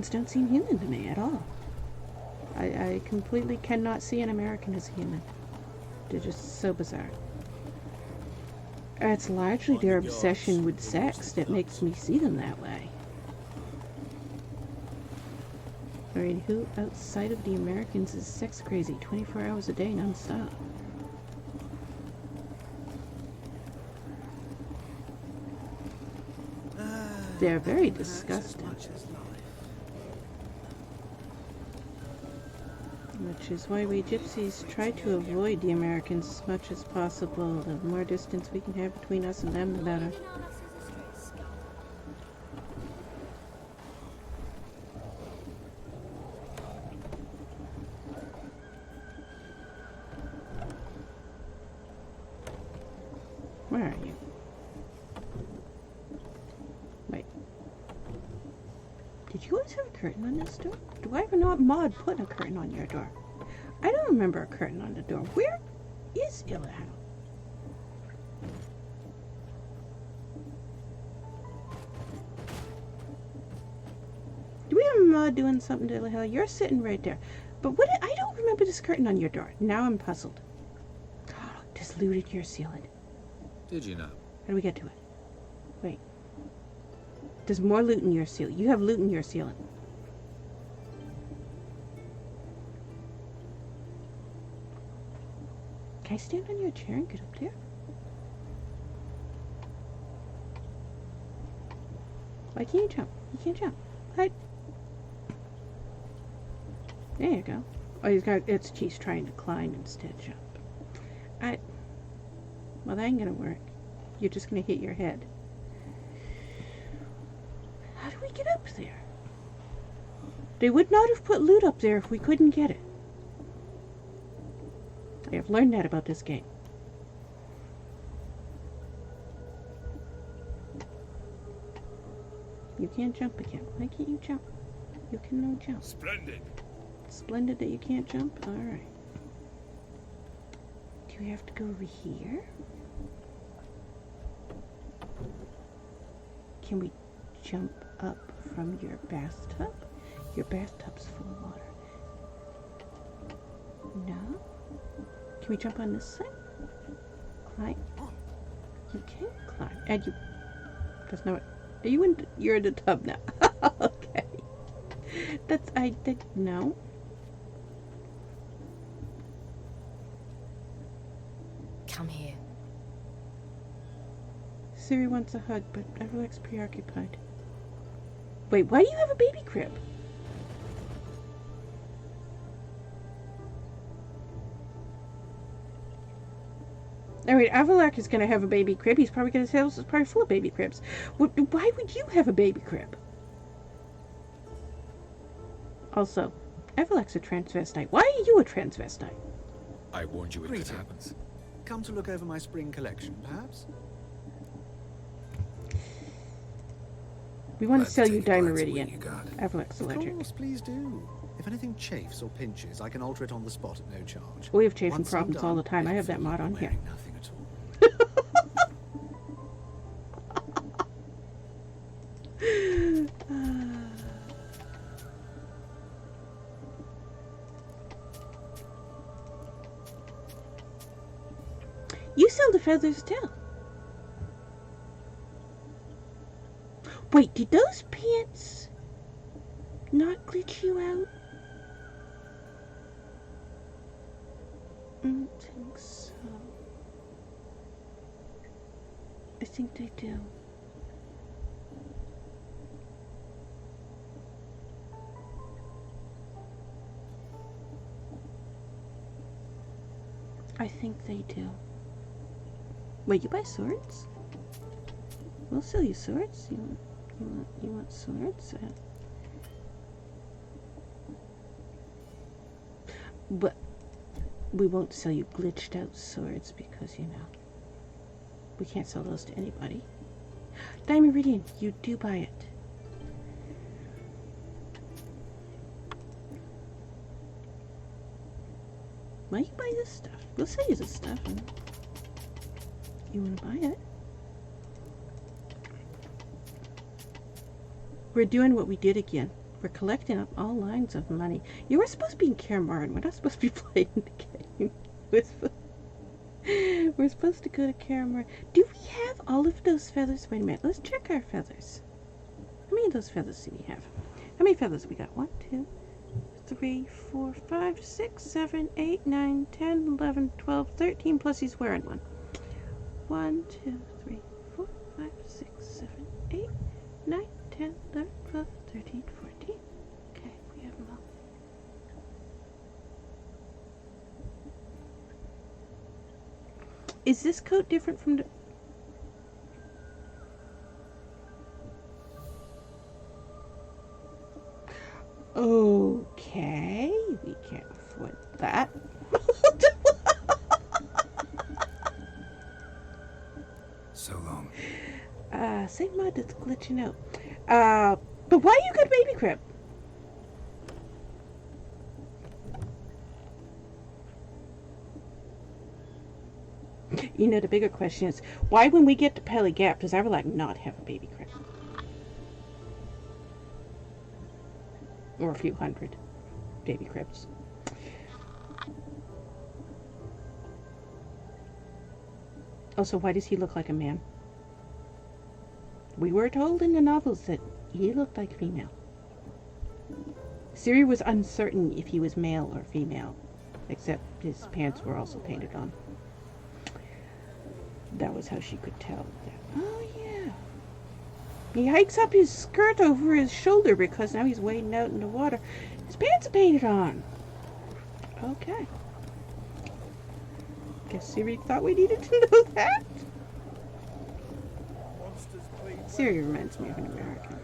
don't seem human to me at all. I completely cannot see an American as human. They're just so bizarre. It's largely their obsession with sex that makes me see them that way. I mean, who outside of the Americans is sex crazy 24 hours a day non-stop? They're very disgusting. Which is why we gypsies try to avoid the Americans as much as possible. The more distance we can have between us and them, the better. Where are you? Wait. Did you always have a curtain on this door? Do I ever know Maud put a curtain on your door? I don't remember a curtain on the door. Where is Avallac'h? Do we have Maud doing something to Avallac'h? You're sitting right there. But what? I don't remember this curtain on your door. Now I'm puzzled. Just looted your ceiling. Did you know? How do we get to it? Wait. There's more loot in your ceiling. You have loot in your ceiling. Can I stand on your chair and get up there? Why can't you jump? You can't jump. What? There you go. Oh, he's trying to climb instead of jump. Well, that ain't gonna work. You're just gonna hit your head. How do we get up there? They would not have put loot up there if we couldn't get it. I have learned that about this game. You can't jump again. Why can't you jump? You can no jump. Splendid. Splendid that you can't jump? Alright. Do we have to go over here? Can we jump up from your bathtub? Your bathtub's full of water. No? Can we jump on this side? Climb? You can't climb. And you... That's not... Are you in... You're in the tub now. Okay. No. come here. Ciri wants a hug, but Avallac'h's preoccupied. Wait, why do you have a baby crib? Alright, Avallac'h is going to have a baby crib. He's probably going to say it's probably full of baby cribs. Why would you have a baby crib? Also, Avallac'h's a transvestite. Why are you a transvestite? I warned you it could happen. Greetings. Come to look over my spring collection, perhaps? We want to Glad sell you take a glance at what Dimeridian. you got. Avallac'h's Of allergic. course, please do. If anything chafes or pinches, I can alter it on the spot at no charge. We have chafing Once I'm problems all done, the time. I you'll have that feel mod like on here. wearing nothing at all. You sell the feathers too. Wait, did those pants not glitch you out? I don't think so. I think they do. I think they do. Wait, you buy swords? We'll sell you swords. You want swords? But we won't sell you glitched out swords because, you know, we can't sell those to anybody. Dimeridian, you do buy it. Why you buy this stuff? We'll sell you this stuff. And you want to buy it? We're doing what we did again. We're collecting up all lines of money. You were supposed to be in Karamar, we're not supposed to be playing the game. We're supposed to go to Karamar. Do we have all of those feathers? Wait a minute. Let's check our feathers. How many of those feathers do we have? How many feathers we got? 1, 2, 3, 4, 5, 6, 7, 8, 9, 10, 11, 12, 13, plus he's wearing one. 1, 2, 3, 4, 5, 6, 7, 8, 9, 10, 11, 12, 13, 14. Okay, we have them all. Is this coat different from the... Okay, we can't afford that. So long. Same mod that's glitching out. But why you got baby crib? You know, the bigger question is, why when we get to Pelly Gap does Avallac'h not have a baby crib? Or a few hundred baby cribs. Also, why does he look like a man? We were told in the novels that he looked like female. Ciri was uncertain if he was male or female, except his pants were also painted on. That was how she could tell. Oh, yeah. He hikes up his skirt over his shoulder because now he's wading out in the water. His pants are painted on. Okay. Guess Ciri thought we needed to know that. Ciri reminds me of an American.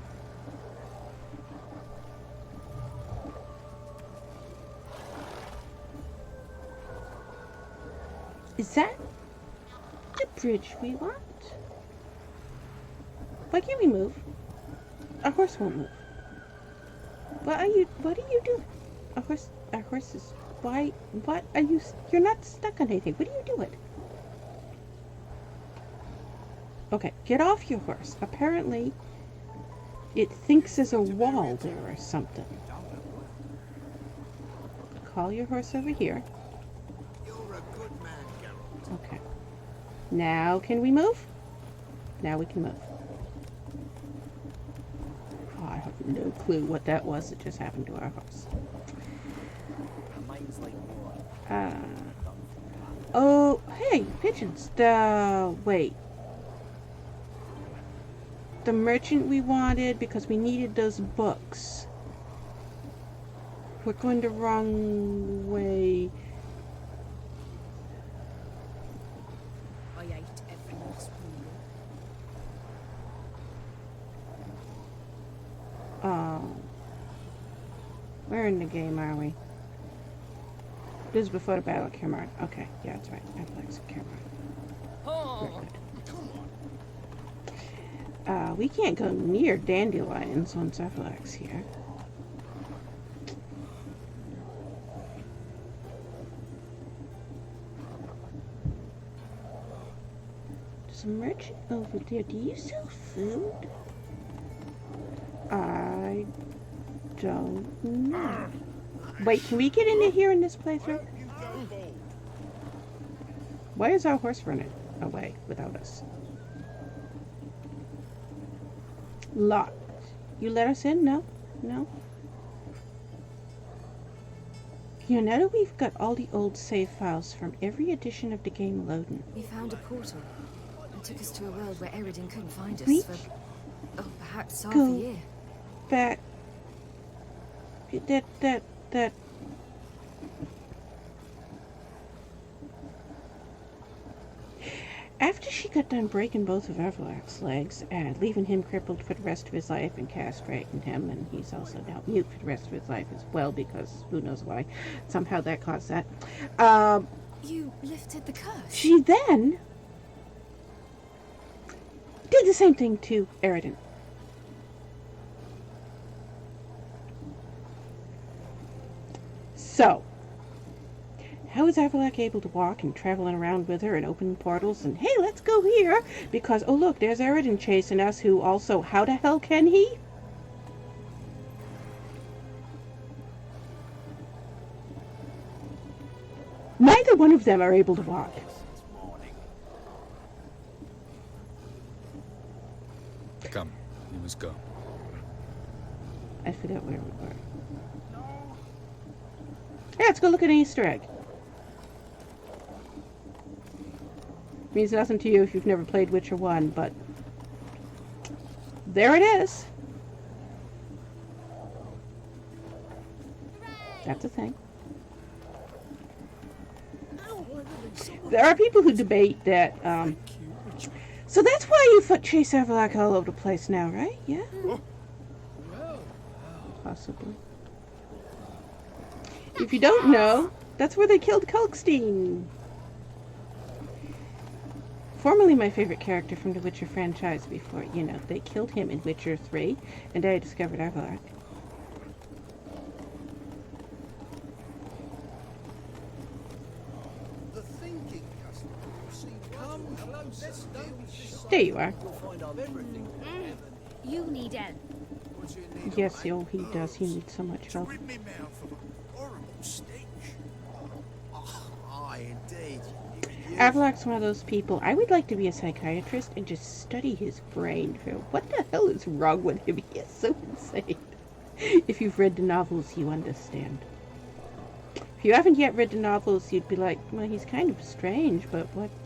Is that the bridge we want? Why can't we move? Our horse won't move. What are you doing? Our horse is, why, what are you, you're not stuck on anything. What are you doing? Okay, get off your horse. Apparently, it thinks there's a wall there or something. Call your horse over here. You're a good man, Geralt. Okay. Now can we move? Now we can move. Oh, I have no clue what that was that just happened to our horse. Mine's like Oh, hey, pigeon. missions. Wait. The merchant we wanted because we needed those books. We're going the wrong way. I ate every last one. Where in the game are we? This is before the battle of Cameron. Okay, yeah, that's right. Avallac'h Cameron. Oh. We can't go near dandelions once Avallac'h's here. There's a merchant over there. Do you sell food? I don't know. Wait, can we get into here in this playthrough? Why is our horse running away without us? Locked. You let us in? No? No? You know, now that we've got all the old save files from every edition of the game loading. We found a portal. It took us to a world where Eredin couldn't find us We for, perhaps half go a year. back. That. After she got done breaking both of Avallac'h's legs and leaving him crippled for the rest of his life and castrating him, and he's also now mute for the rest of his life as well because who knows why. Somehow that caused that. You lifted the curse. She then did the same thing to Eredin. So, how is Avallac'h able to walk and traveling around with her and opening portals and, hey, let's go here because, oh look, there's Eredin chasing us, who also, how the hell can he? Neither one of them are able to walk. Come, you must go. I forgot where we were. Yeah, let's go look at an Easter egg. Means nothing to you if you've never played Witcher 1, but there it is. That's a thing. There are people who debate that, so that's why you foot chase Avallac'h all over the place now, right? Yeah? Possibly. If you don't know, that's where they killed Kalkstein. Formerly my favorite character from the Witcher franchise before, you know, they killed him in Witcher 3, and I discovered Avallac'h. The thinking customer. See, come closer. There you are. You'll find I've everything. You need help. What you need? Yes, oh, he does. He needs so much help. Rid me mouth of a horrible stench. Oh, aye, indeed. Avallac'h's one of those people. I would like to be a psychiatrist and just study his brain for what the hell is wrong with him. He is so insane. If you've read the novels, you understand. If you haven't yet read the novels, you'd be like, well, he's kind of strange, but what?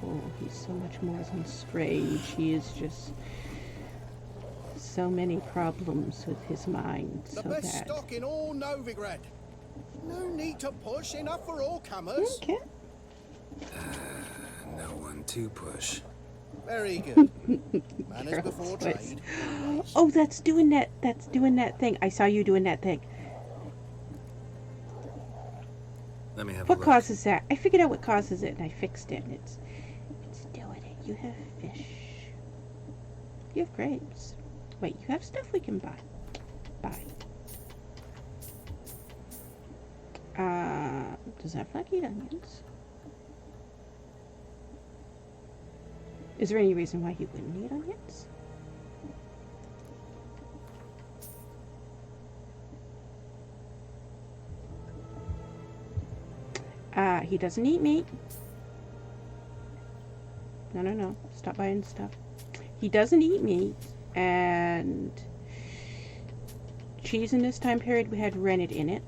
Oh, he's so much more than strange. He is just so many problems with his mind. The So best bad. stock in all Novigrad. No need to push, enough for all comers. Okay. No one to push. Very good. Manners Girl's before voice. trade. Oh, that's doing that thing. I saw you doing that thing. Let me have What a look. causes that? I figured out what causes it and I fixed it, and it's doing it. You have fish. You have grapes. Wait, you have stuff we can buy. Buy. Does Avallac'h eat onions? Is there any reason why he wouldn't eat onions? He doesn't eat meat. No. Stop buying stuff. He doesn't eat meat, and cheese in this time period we had rennet in it.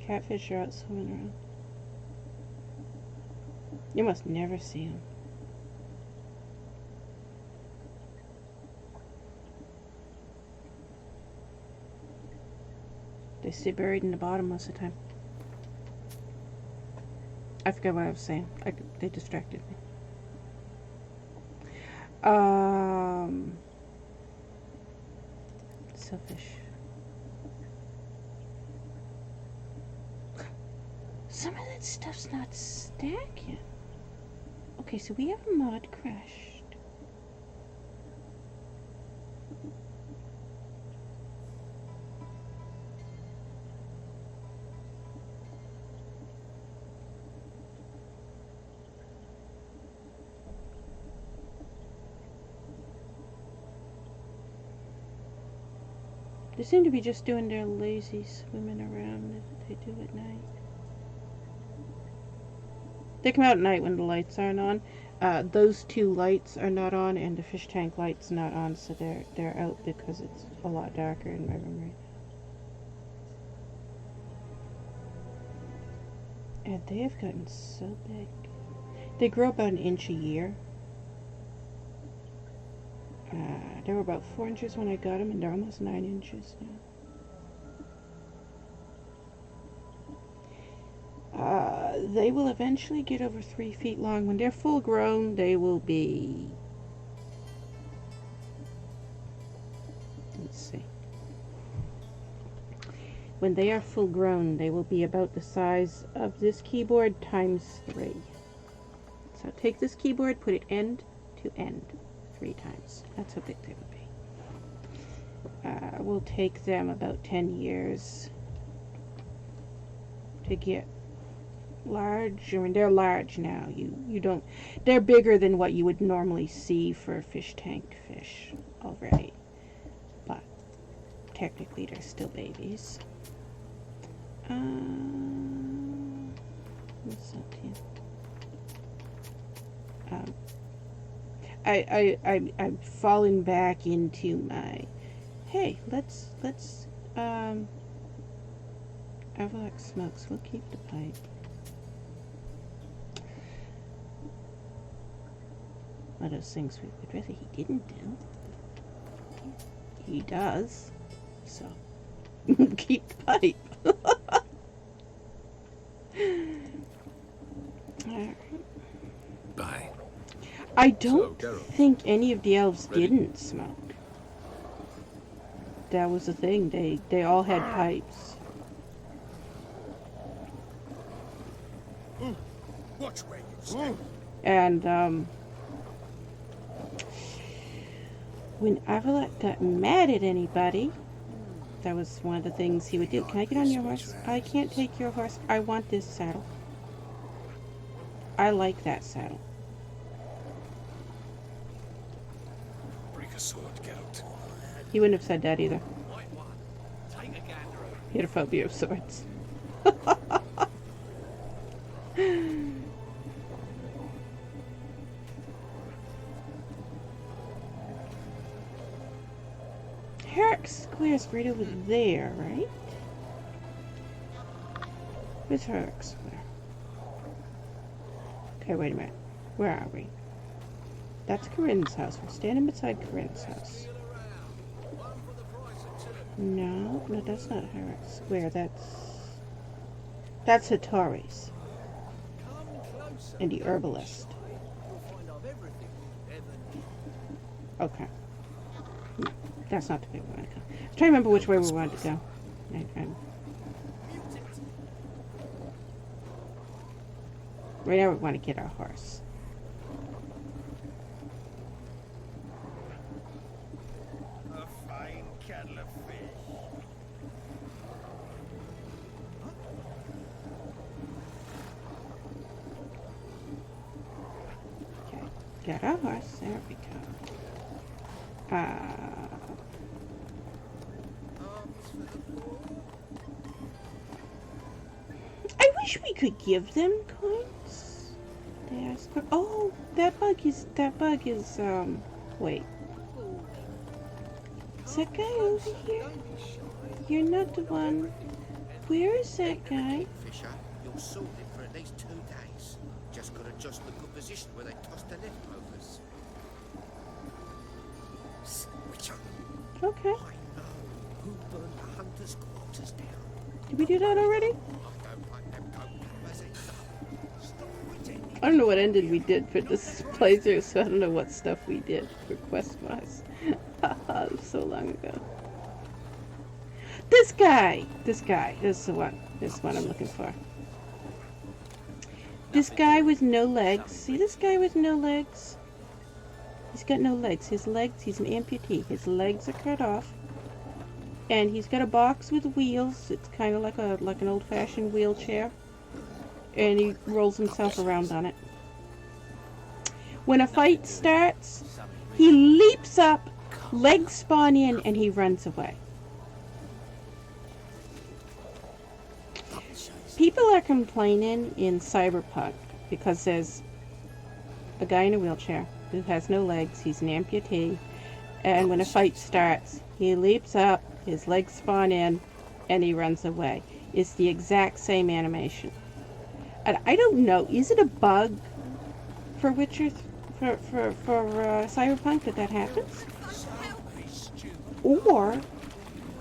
catfish are out swimming around. You must never see them. They stay buried in the bottom most of the time. I forgot what I was saying. They distracted me. Selfish. Some of that stuff's not stacking. Okay, so we have a mod crashed. They seem to be just doing their lazy swimming around that they do at night. They come out at night when the lights aren't on. Those two lights are not on, and the fish tank light's not on, so they're out because it's a lot darker in my room right now. And they have gotten so big. They grow about 1 inch a year. They were about 4 inches when I got them, and they're almost 9 inches now. They will eventually get over 3 feet long. When they're full grown, they will be... Let's see. When they are full grown, they will be about the size of this keyboard times 3. So take this keyboard, put it end to end 3 times. That's how big they would be. Will take them about 10 years to get large. I mean, they're large now. You don't. They're bigger than what you would normally see for fish tank fish already, but technically they're still babies. What's up here? I'm falling back into my. Hey, let's Avallac'h smokes. We'll keep the pipe. One of those things we would rather he didn't do. He does. So keep the pipe. Bye. I don't think any of the elves didn't smoke. That was the thing. They all had pipes. Watch where you step. And when Avallac'h got mad at anybody, that was one of the things he would do. Can I get on your horse? I can't take your horse. I want this saddle. I like that saddle. Break a sword, Geralt. He wouldn't have said that either. He had a phobia of swords. Herrick Square's right over there, right? Where's Herrick Square? Okay, wait a minute. Where are we? That's Corinne's house. We're standing beside Corinne's house. No, that's not Herrick Square. That's Hattori's. And the herbalist. Okay. No, that's not the way we want to go. I'm trying to remember which way we wanted to go. Right now we want to get our horse. A fine kettle of fish. Okay, get our horse. There we go. I wish we could give them coins. They ask for, oh, that bug is, wait. Is that guy over here? You're not the one. where is that guy? Fisher, you're sorted for at least 2 days. Just gotta adjust the good position where they toss the leftovers. Witcher, Okay. I know who burned the hunter's quarters down. Did we do that already? I don't like them goalkeepers either. Stop pretending. I don't know what ending we did for this playthrough, so I don't know what stuff we did for quest-wise. Haha, so long ago. This guy! This is the one. This is what I'm looking for. This guy with no legs. See this guy with no legs? He's got no legs. His legs, he's an amputee. His legs are cut off. And he's got a box with wheels. It's kind of like an old-fashioned wheelchair. And he rolls himself around on it. When a fight starts, he leaps up, legs spawn in, and he runs away. People are complaining in Cyberpunk because there's a guy in a wheelchair who has no legs, he's an amputee, and when a fight starts, he leaps up, his legs spawn in, and he runs away. It's the exact same animation. And I don't know, is it a bug for Witcher, for Cyberpunk that happens? Or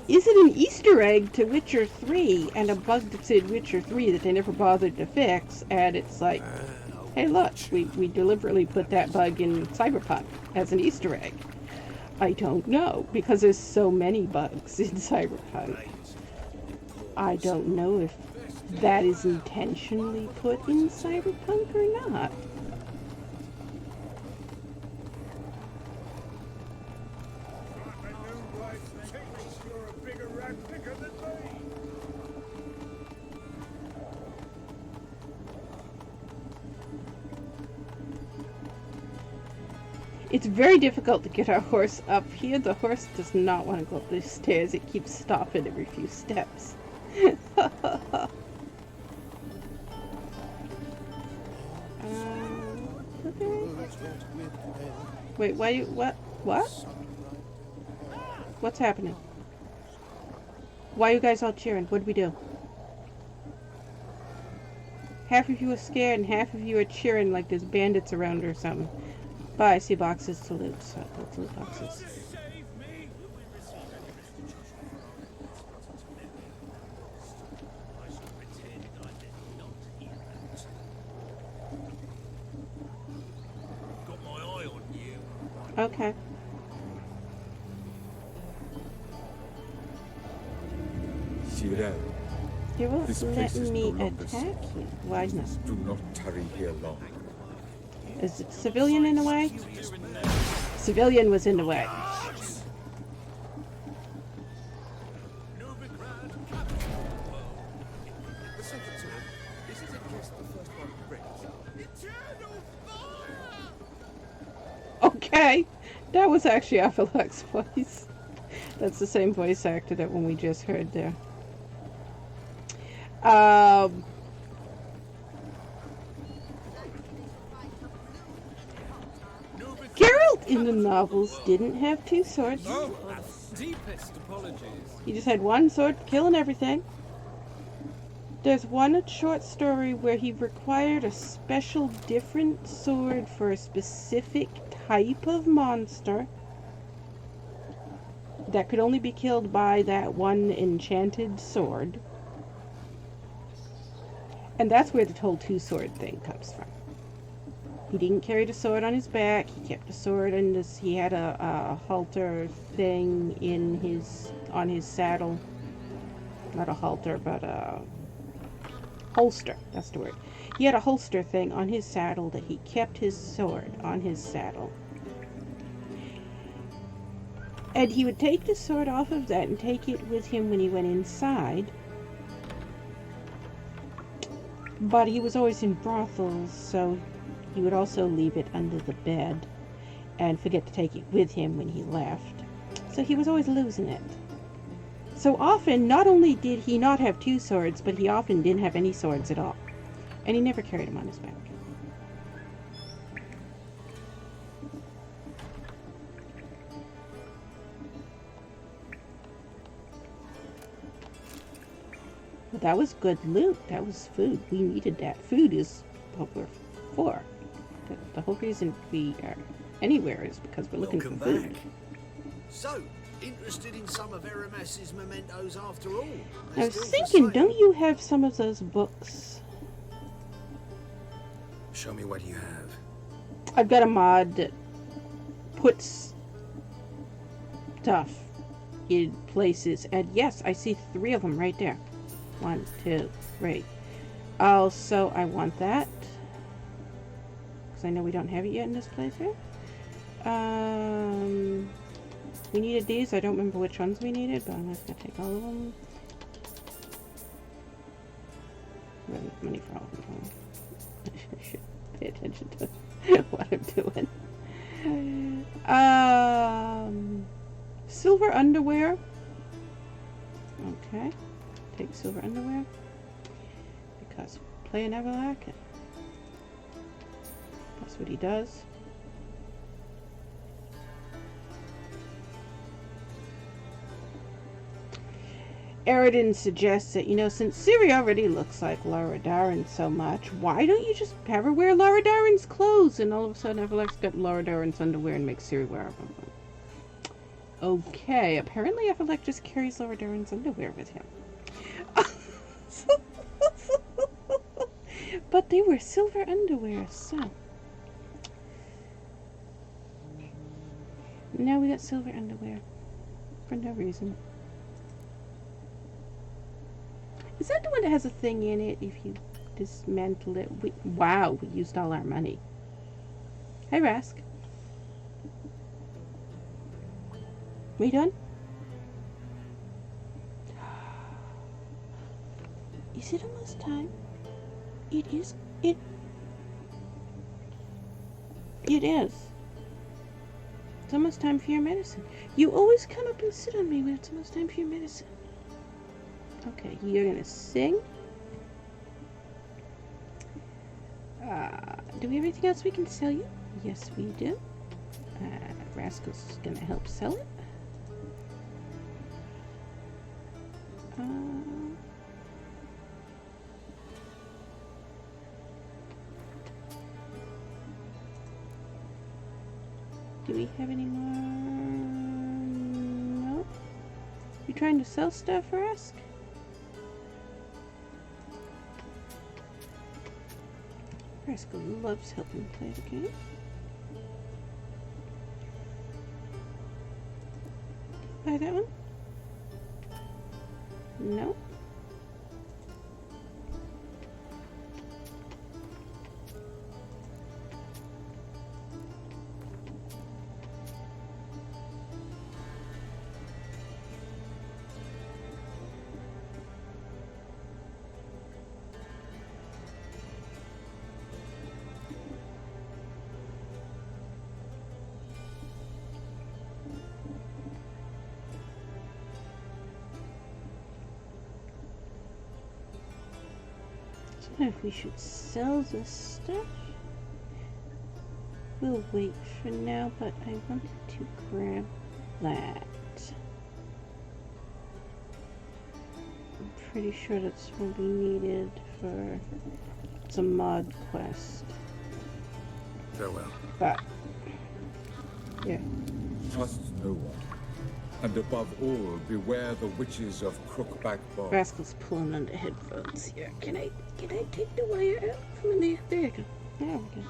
is it an Easter egg to Witcher 3 and a bug that's in Witcher 3 that they never bothered to fix, and it's like, hey look, we deliberately put that bug in Cyberpunk as an Easter egg. I don't know, because there's so many bugs in Cyberpunk. I don't know if that is intentionally put in Cyberpunk or not. It's very difficult to get our horse up here. The horse does not want to go up these stairs. It keeps stopping every few steps. Okay. Wait, what? What's happening? Why are you guys all cheering? What did we do? Half of you are scared and half of you are cheering like there's bandits around or something. But I see boxes to loot, so let's loot boxes. Got my eye on you. Okay. Cyril, You won't this let place is me no longer attack safe. you. Why not? Do not tarry here long. Is it civilian in the way? Civilian was in the way. Novigrad, This isn't just the first one of bricks. eternal fire! Okay, that was actually Avallac'h's voice. That's the same voice actor that one we just heard there. Geralt in the novels didn't have two swords. Oh, deepest apologies. He just had one sword killing everything. There's one short story where he required a special different sword for a specific type of monster that could only be killed by that one enchanted sword. And that's where the whole two-sword thing comes from. He didn't carry the sword on his back. He kept the sword in this. He had a halter thing on his saddle. Not a halter, but a holster. That's the word. He had a holster thing on his saddle that he kept his sword on his saddle. And he would take the sword off of that and take it with him when he went inside. But he was always in brothels, so he would also leave it under the bed and forget to take it with him when he left. So he was always losing it. So often, not only did he not have two swords, but he often didn't have any swords at all. And he never carried them on his back. Well, that was good loot. That was food. We needed that. Food is what we're for. The whole reason we are anywhere is because we're looking for food. So, interested in some of Arames's mementos after all? I was thinking, don't you have some of those books? Show me what you have. I've got a mod that puts stuff in places, and yes, I see 3 of them right there. 1, 2, 3. Also, I want that because I know we don't have it yet in this playthrough. We needed these. I don't remember which ones we needed, but I'm just gonna take all of them. Really, money for all of them. I should pay attention to what I'm doing. Silver underwear. Okay. Take silver underwear. Because playing Avallac'h. That's what he does. Eridan suggests that, since Ciri already looks like Laura Darren so much, why don't you just have her wear Laura Darren's clothes? And all of a sudden, Avallac'h's got Laura Darren's underwear and makes Ciri wear them. Okay, apparently Avallac'h just carries Laura Darren's underwear with him. But they were silver underwear, so. Now we got silver underwear. For no reason. Is that the one that has a thing in it if you dismantle it? Wow, we used all our money. Hey, Rask. We done? Is it almost time? It is. It is. It's almost time for your medicine. You always come up and sit on me when it's almost time for your medicine. Okay, you're gonna sing. Do we have anything else we can sell you? Yes, we do. Rascal's gonna help sell it. Do we have any more? No. You trying to sell stuff, Rask? Rascal loves helping play the game. Buy that one? No. If we should sell this stuff, we'll wait for now, but I wanted to grab that. I'm pretty sure that's what we needed for some mod quest. Farewell. But, yeah. Trust no one. And above all, beware the witches of Crookback Bog. Rascal's pulling on the headphones here. Can I take the wire out from in there? There you go. There we go.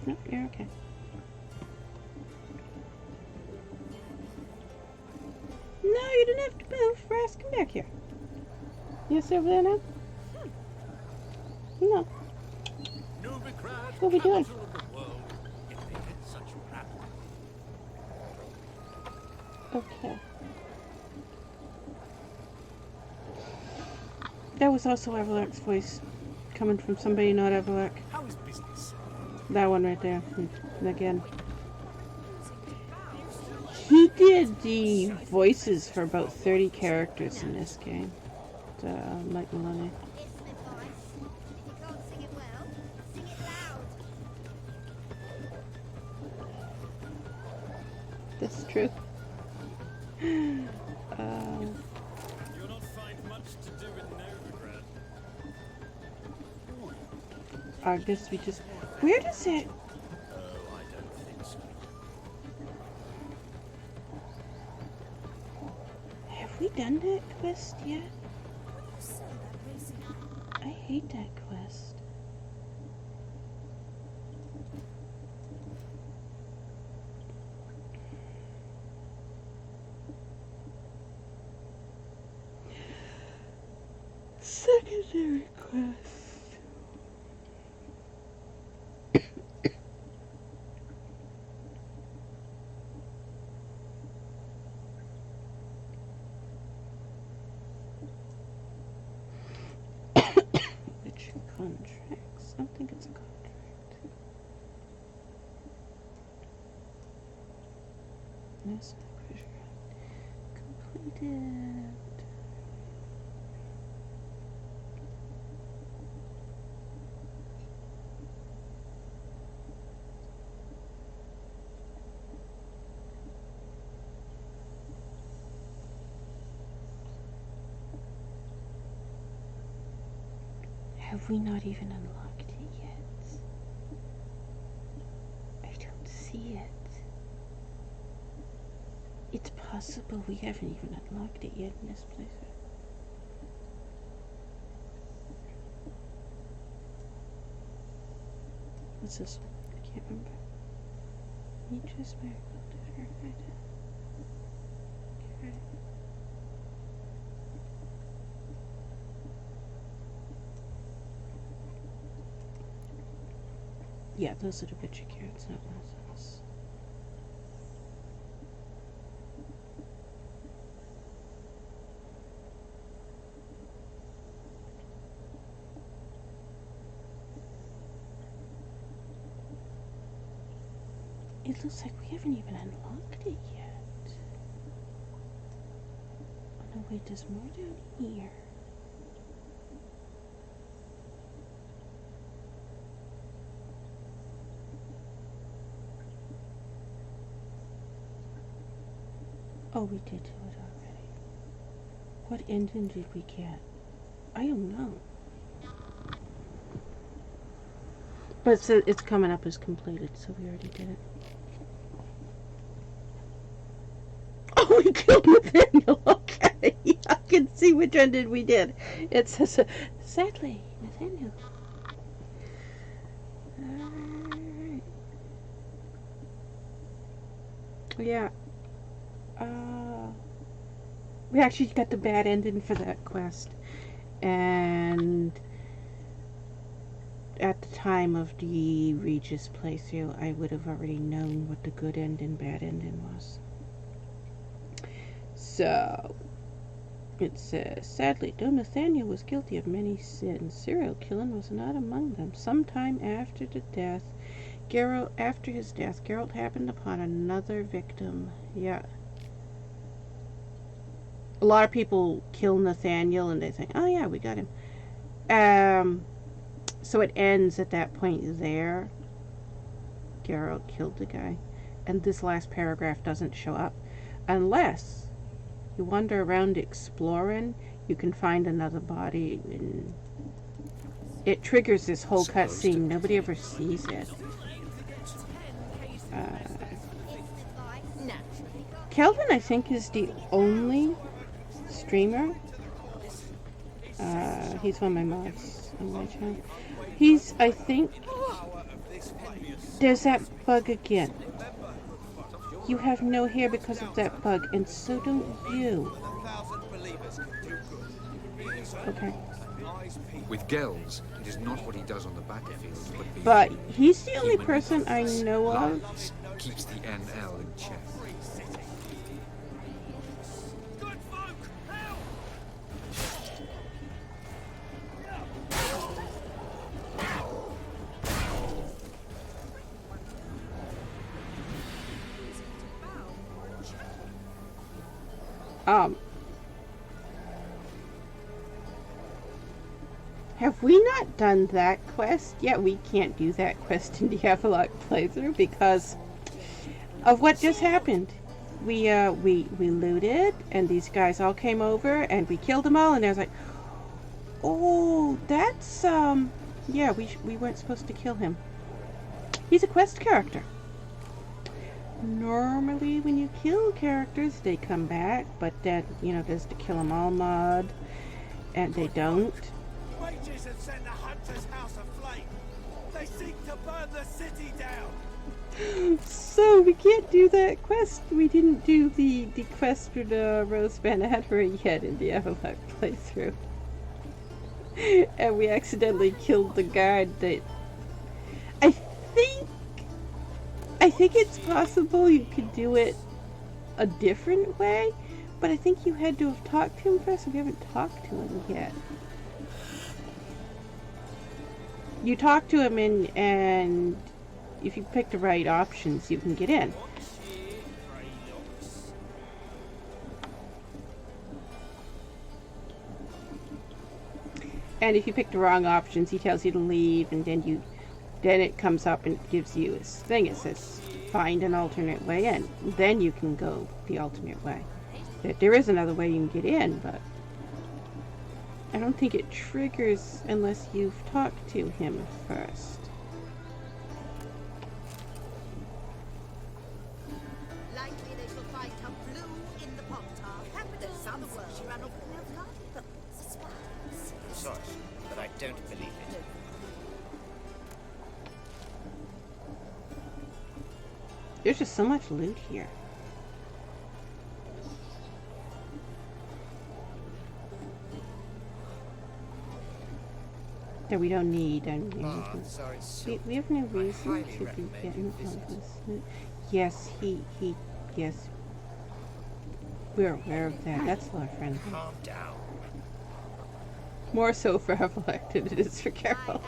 Nope, you're okay. No, you didn't have to move. Rask, come back here. Yes, over there now? No. Novigrad, What are we doing? capital of the world, yet they did such rapid. Okay. That was also Avallac'h's voice, coming from somebody not Avallac'h. How is business? That one right there. And again. He did the voices for about 30 characters in this game. Mike Maloney. That's true. You'll not find much to do in Novigrad. I guess we just... Where does it... Oh, I don't think so. Have we done that quest yet? I hate that quest. Secondary quest. Which contracts? I don't think it's a contract. Yes, completed. Have we not even unlocked it yet? I don't see it. It's possible we haven't even unlocked it yet in this playthrough. What's this one? I can't remember. Nature's miracle to verify that. Okay. Yeah, those are the picture carrots, not one of those. It looks like we haven't even unlocked it yet. Oh no, wait, there's more down here. Oh, we did do it already. What ending did we get? I don't know. But it's coming up as completed, so we already did it. Oh, we killed Nathaniel! Okay, I can see which ending we did. It says, sadly, Nathaniel. Alright. Yeah. We actually got the bad ending for that quest, and at the time of the Regis playthrough, I would have already known what the good end and bad ending was. So, it says, sadly, though Nathaniel was guilty of many sins, serial killing was not among them. Sometime after his death, Geralt happened upon another victim. Yeah. A lot of people kill Nathaniel and they think, oh yeah, we got him. So it ends at that point there. Geralt killed the guy. And this last paragraph doesn't show up. Unless you wander around exploring, you can find another body. And it triggers this whole cutscene. Nobody ever sees it. Kelvin, I think, is the only streamer. He's one of my mods on my channel. I think, there's that bug again. You have no hair because of that bug, and so don't you. Okay. With Gels, it is not what he does on the battlefield, but he's the only person I know of. Keeps the NL in check. Have we not done that quest? Yeah, we can't do that quest in the Avallac'h playthrough because of what just happened. We looted, and these guys all came over, and we killed them all, and I was like, oh, that's, Yeah, we weren't supposed to kill him. He's a quest character. Normally when you kill characters, they come back, but then, you know, there's the kill 'em all mod, and they don't. Witches have set the hunter's house aflame. They seek to burn the city down. So we can't do that quest. We didn't do the quest for the Rose Banadra yet in the Avallac'h playthrough. And we accidentally killed the guard that... I think it's possible you could do it a different way, but I think you had to have talked to him first, and we haven't talked to him yet. You talk to him and if you pick the right options, you can get in. And if you pick the wrong options, he tells you to leave, and then it comes up and gives you this thing. It says, find an alternate way in. Then you can go the alternate way. There is another way you can get in, but I don't think it triggers unless you've talked to him first. Likely they shall find her blue in the pot tar. There's some she ran off with no but Sorry, but I don't believe it. There's just so much loot here. That we don't need. We have no reason to be getting all this loot. Yes, yes. We're aware of that. That's our friend. Calm down. More so for Avallac'h than it is for Carol.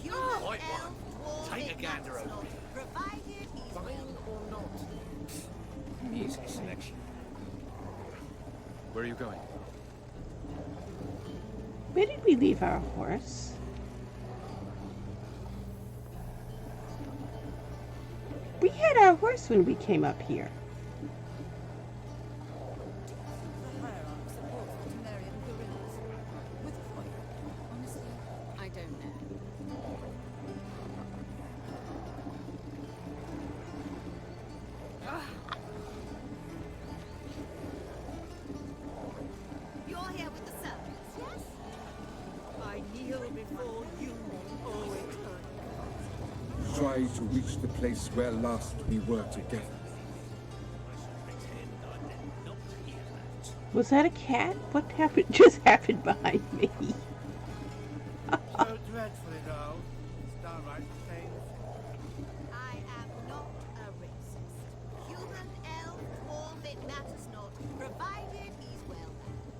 White one. Take a gander over. Fine or not? Easy selection. Where are you going? Where did we leave our horse? We had our horse when we came up here. Honestly, I don't know. You're here with the servants, yes? I kneel before you, O eternal. Try to reach the place where last we were together. Was that a cat? What happened? Just happened behind me. So dreadfully though. It's downright painful. I am not a racist. Human, elf, dwarf, it matters not, provided he's well mannered.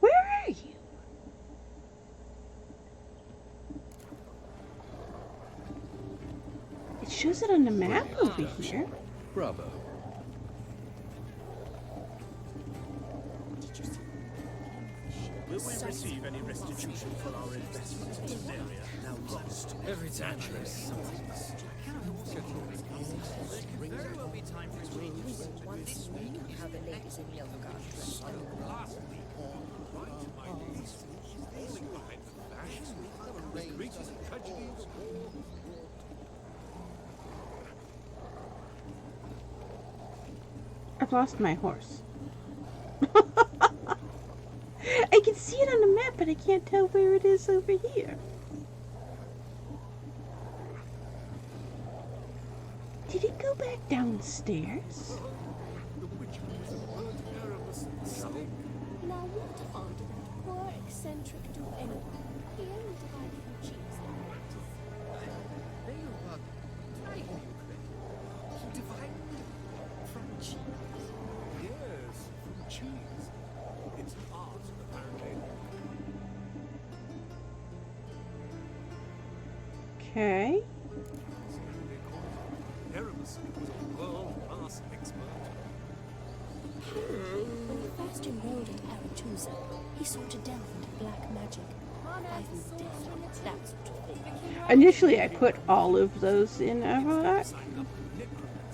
Where are you? It shows it on the map over here. Bravo. Will we receive any restitution for our investment in an area now lost? Every time there is something. Very well be time for We will once more have the ladies in Novigrad dressed up. Last week, my niece was falling behind the fashion. The greatest tragedies. I've lost my horse. I can see it on the map, but I can't tell where it is over here. Did it go back downstairs? Now what harm did that poor eccentric do anyway? He only divided from cheese and They are tiny credit. Divided from cheese. Yes, from cheese. It's art, apparently. Okay. Aramis was a world-class expert. When he first enrolled in Aretusa, he sought to delve into black magic. I think death, that sort of thing. Initially, I put all of those in Avallac'h.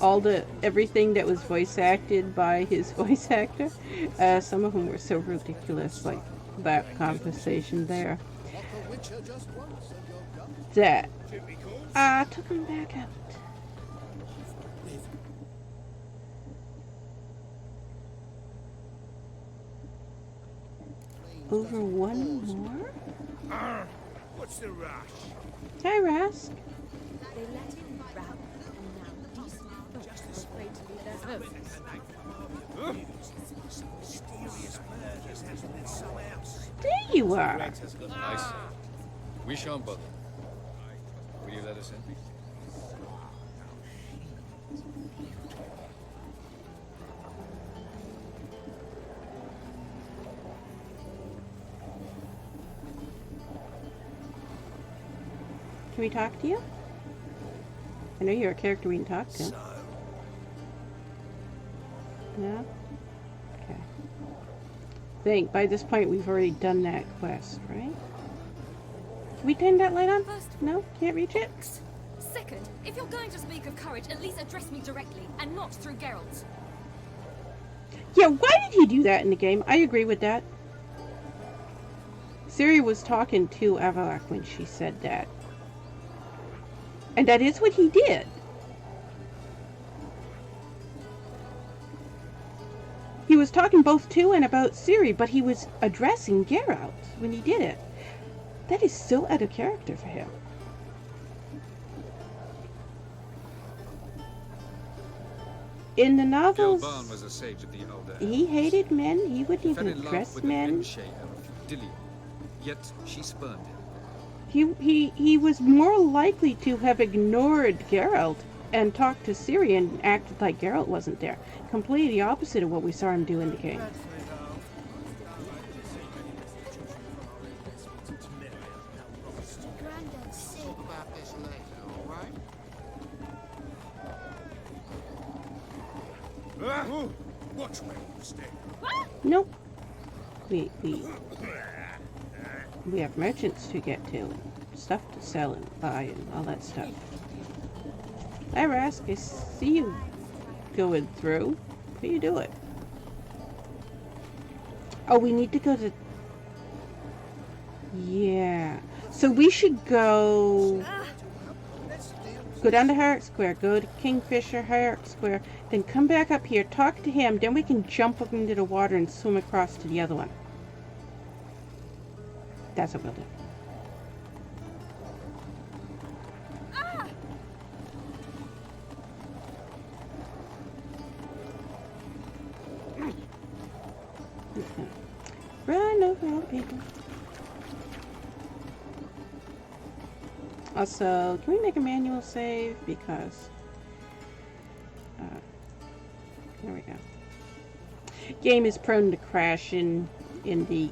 everything that was voice acted by his voice actor. Some of them were so ridiculous, like that conversation there. That I took him back out. Over one more? What's the rush? Hi, Rask. They let him round, and now decent folk are afraid to leave their houses. Mysterious murders hasn't it some else? There you are. I see. We shan't bother. Will you let us in? Can we talk to you? I know you're a character we can talk to. No? Okay. I think by this point we've already done that quest, right? Can we turn that light on? No? Can't reach it? Second, if you're going to speak of courage, at least address me directly, and not through Geralt. Yeah, why did he do that in the game? I agree with that. Ciri was talking to Avallac'h when she said that. And that is what he did. He was talking both to and about Ciri, but he was addressing Geralt when he did it. That is so out of character for him. In the novels, Gelban was a sage of the Elder he hated men. He wouldn't fell even in love address with men. the Vinche of Dillion, yet she spurned him. He was more likely to have ignored Geralt and talked to Ciri and acted like Geralt wasn't there. Completely the opposite of what we saw him do in the game. Granddad's sick. Talk about this later, all right? Watch where you stay. Nope. We have merchants to get to, and stuff to sell and buy and all that stuff. Hi, Rask. I see you going through. How you do it? Oh, we need to go to... Yeah. So we should go down to Herrick Square, go to Kingfisher, Herrick Square, then come back up here, talk to him, then we can jump up into the water and swim across to the other one. That's what we'll do. Run over all the people. Also, can we make a manual save? Because there we go. Game is prone to crashing in the...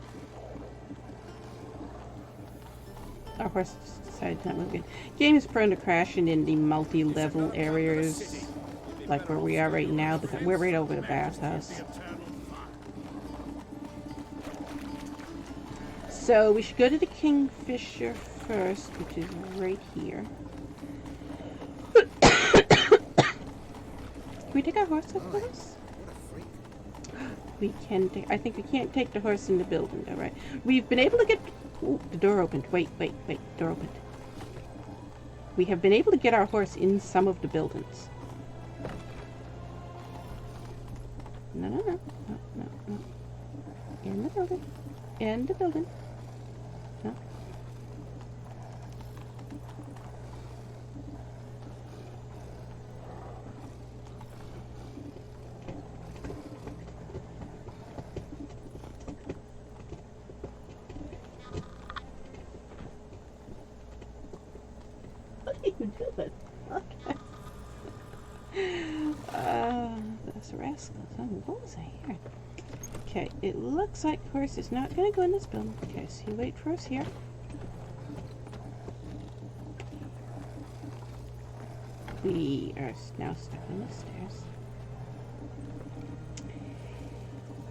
Our horse decided to not move again. Game is prone to crashing in the multi-level areas, like where we are right now, because we're right over the bathhouse. So we should go to the Kingfisher first, which is right here. Can we take our horse up with us? We can take... I think we can't take the horse in the building, though, right? We've been able to get... Ooh, the door opened. Wait. Door opened. We have been able to get our horse in some of the buildings. No. In the building. In the building. No. Good. Okay. Those rascals. Oh, what was I here? Okay, it looks like horse is not going to go in this building. Okay, so you wait for us here. We are now stuck on the stairs.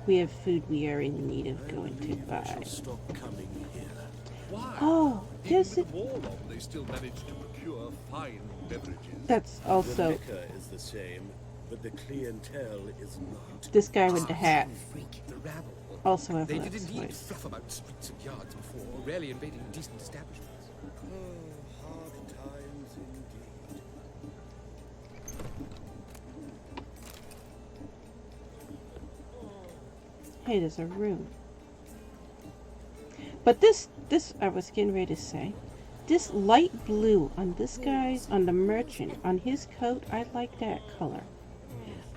We have food we are in need of going to buy. Stop coming here. Oh, there's a... They still managed to pure, fine beverages. That's also... The liquor is the same, but the clientele is not. This guy with the hat. The rabble. Also They Avallac'h's did indeed voice. fluff about streets and yards before, rarely invading decent establishments. Oh, hard times indeed. Hey, there's a room. But this, I was getting ready to say, this light blue on this guy's, on the merchant, on his coat, I like that color.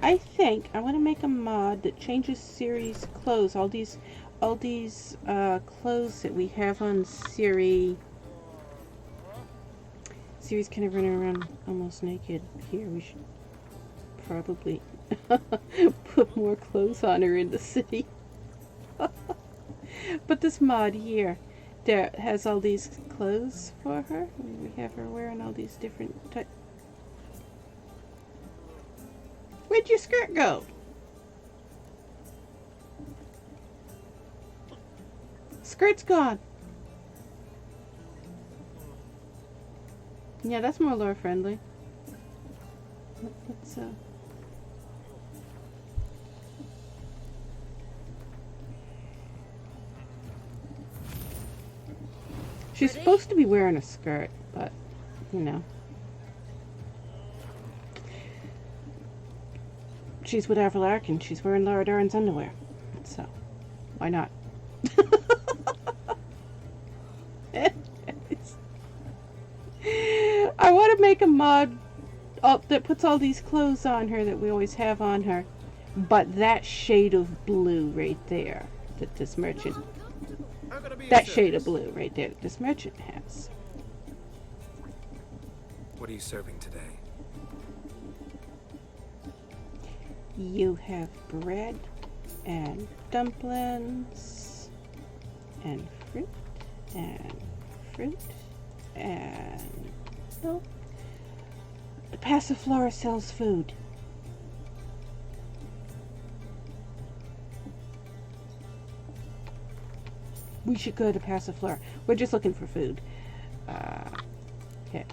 I think I want to make a mod that changes Ciri's clothes. All these clothes that we have on Ciri. Ciri's kind of running around almost naked here. We should probably put more clothes on her in the city. But this mod here that has all these clothes for her. We have her wearing all these different types. Where'd your skirt go? Skirt's gone. Yeah, that's more lore friendly. Let's She's supposed to be wearing a skirt, but you know. She's with Avallac'h and she's wearing Laura Dern's underwear. So, why not? I want to make a mod that puts all these clothes on her that we always have on her. But that shade of blue right there that this merchant... That shade of blue right there that this merchant has. What are you serving today? You have bread and dumplings and fruit and milk. The Passiflora sells food. We should go to Passiflora. We're just looking for food. Okay.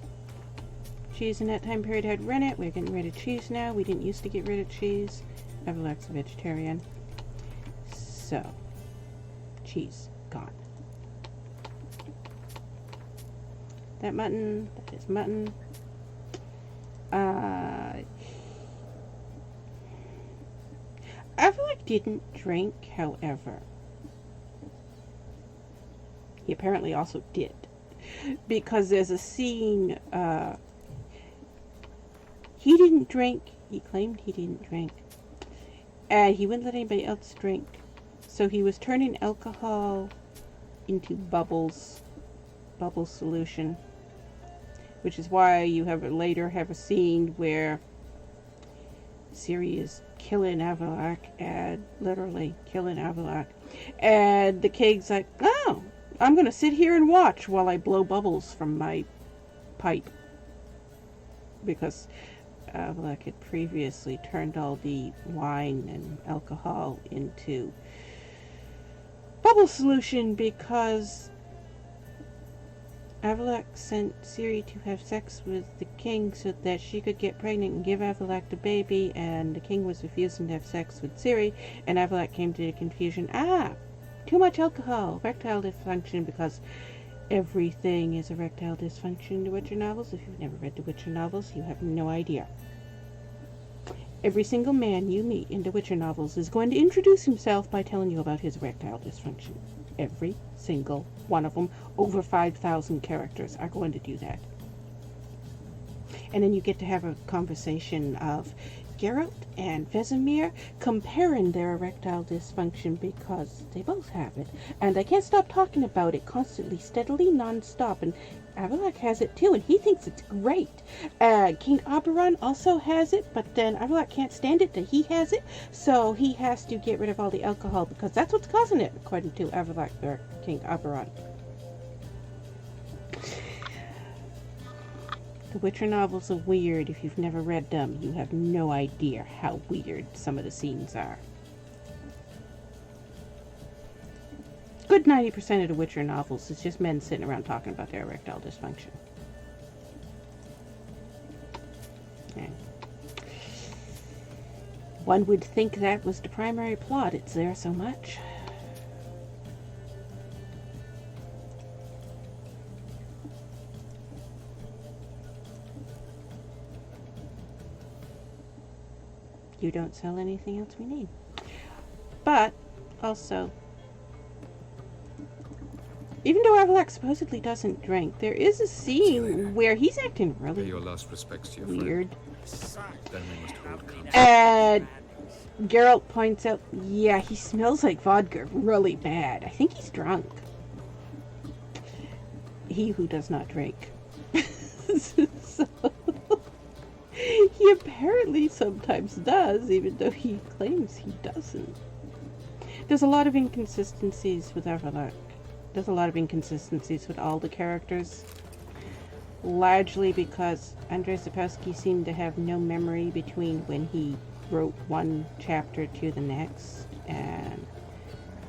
Cheese in that time period had rennet. We're getting rid of cheese now. We didn't used to get rid of cheese. Avallac'h's a vegetarian. So, cheese gone. That mutton, that is mutton. Avallac'h didn't drink, however. He apparently also did. Because there's a scene, he didn't drink. He claimed he didn't drink. And he wouldn't let anybody else drink. So he was turning alcohol into bubbles. Bubble solution. Which is why you later have a scene where Ciri is killing Avallac'h, and literally killing Avallac'h. And the king's like, oh, I'm going to sit here and watch while I blow bubbles from my pipe. Because Avallac'h had previously turned all the wine and alcohol into bubble solution because Avallac'h sent Ciri to have sex with the king so that she could get pregnant and give Avallac'h the baby, and the king was refusing to have sex with Ciri, and Avallac'h came to the confusion, too much alcohol, erectile dysfunction, because everything is erectile dysfunction in the Witcher novels. If you've never read the Witcher novels, you have no idea. Every single man you meet in the Witcher novels is going to introduce himself by telling you about his erectile dysfunction. Every single one of them. Over 5,000 characters are going to do that. And then you get to have a conversation of Geralt and Vesemir comparing their erectile dysfunction because they both have it. And they can't stop talking about it constantly, steadily, non-stop. And Avallac'h has it too, and he thinks it's great. King Oberon also has it, but then Avallac'h can't stand it that he has it, so he has to get rid of all the alcohol because that's what's causing it, according to Avallac'h or King Oberon. The Witcher novels are weird. If you've never read them, you have no idea how weird some of the scenes are. Good 90% of the Witcher novels is just men sitting around talking about their erectile dysfunction. Okay. One would think that was the primary plot. It's there so much. You don't sell anything else we need. But, also, even though Avallac'h supposedly doesn't drink, there is a scene where he's acting really Pay your last respects to your weird. friend. Then we must hold council. And Geralt points out, yeah, he smells like vodka really bad. I think he's drunk. He who does not drink. So, he apparently sometimes does, even though he claims he doesn't. There's a lot of inconsistencies with Avallac'h. There's a lot of inconsistencies with all the characters. Largely because Andrzej Sapkowski seemed to have no memory between when he wrote one chapter to the next. And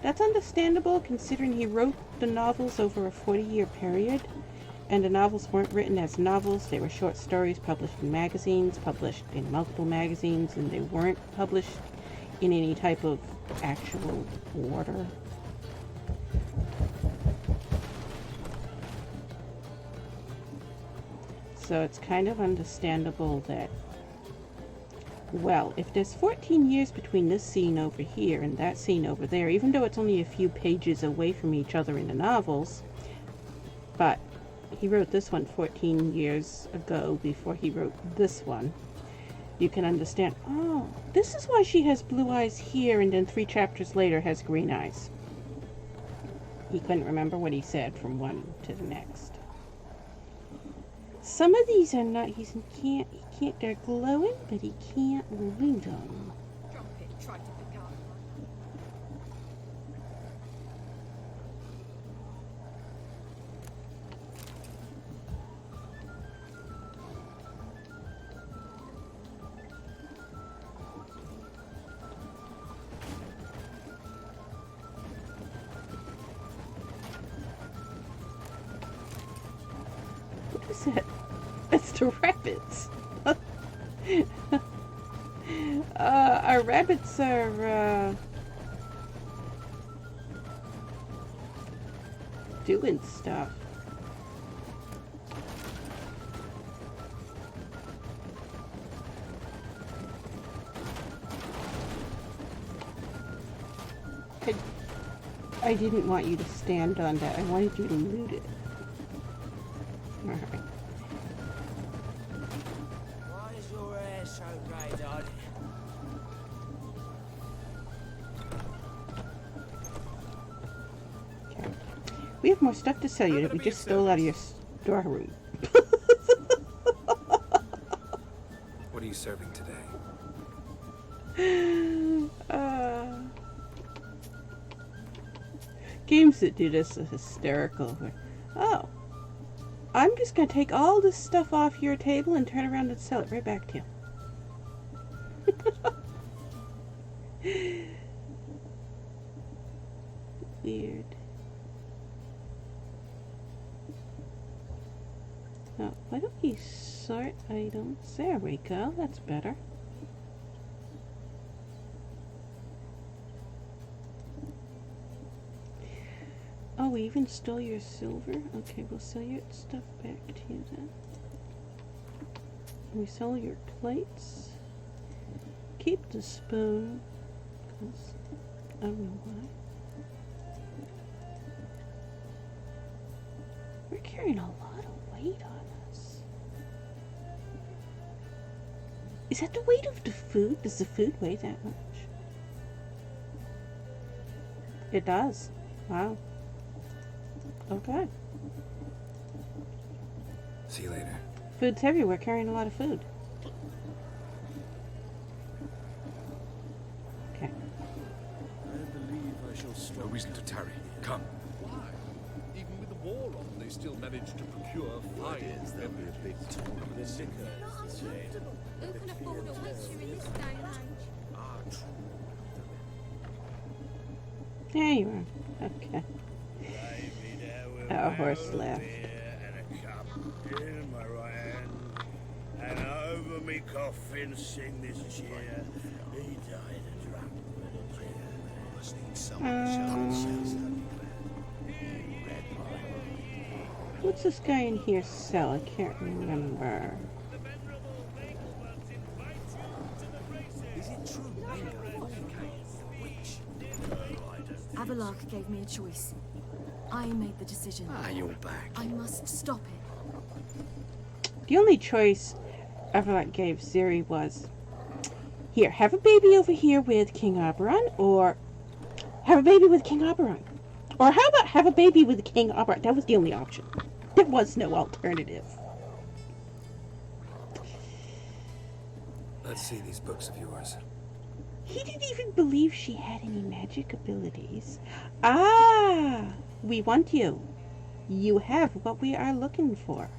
that's understandable considering he wrote the novels over a 40-year period. And the novels weren't written as novels. They were short stories published in magazines, published in multiple magazines, and they weren't published in any type of actual order. So it's kind of understandable that, well, if there's 14 years between this scene over here and that scene over there, even though it's only a few pages away from each other in the novels, but he wrote this one 14 years ago before he wrote this one, you can understand, oh, this is why she has blue eyes here and then 3 chapters later has green eyes. He couldn't remember what he said from one to the next. Some of these are not, he can't, they're glowing, but he can't read them. Drop it, try to pick up. What is it? It's the rabbits. Our rabbits are doing stuff. I didn't want you to stand on that. I wanted you to loot it. Alright. Why is your hair so grey, darling? Okay. We have more stuff to sell you that we just stole out of your storeroom. What are you serving today? Games that do this are hysterical. Oh. I'm just going to take all this stuff off your table and turn around and sell it right back to you. Weird. Oh, why don't we sort items? There we go. That's better. Oh, we even stole your silver? Okay, we'll sell your stuff back to you then. We sell your plates. Keep the spoon. Because I don't know why. We're carrying a lot of weight on us. Is that the weight of the food? Does the food weigh that much? It does. Wow. Okay. See you later. Food's heavy. We're carrying a lot of food. Okay. I believe I shall stop. No reason to tarry. Come. Why? Even with the war on, they still managed to procure fine. There'll be a big talk. The liquor is the same. Who can afford a witcher in this day and age? Ah, true. There you are. Okay. Our horse left. And a cup in my right hand, and over me coffin, sing this cheer. He died a drunk with a tear. Must need someone What's this guy in here sell? I can't remember. Is it true? Avallac'h gave me a choice. I made the decision. Ah, you're back. I must stop it. The only choice Avallac'h gave Ziri was, here, have a baby over here with King Oberon, or have a baby with King Oberon. Or how about have a baby with King Oberon? That was the only option. There was no alternative. Let's see these books of yours. He didn't even believe she had any magic abilities. Ah, we want you. You have what we are looking for.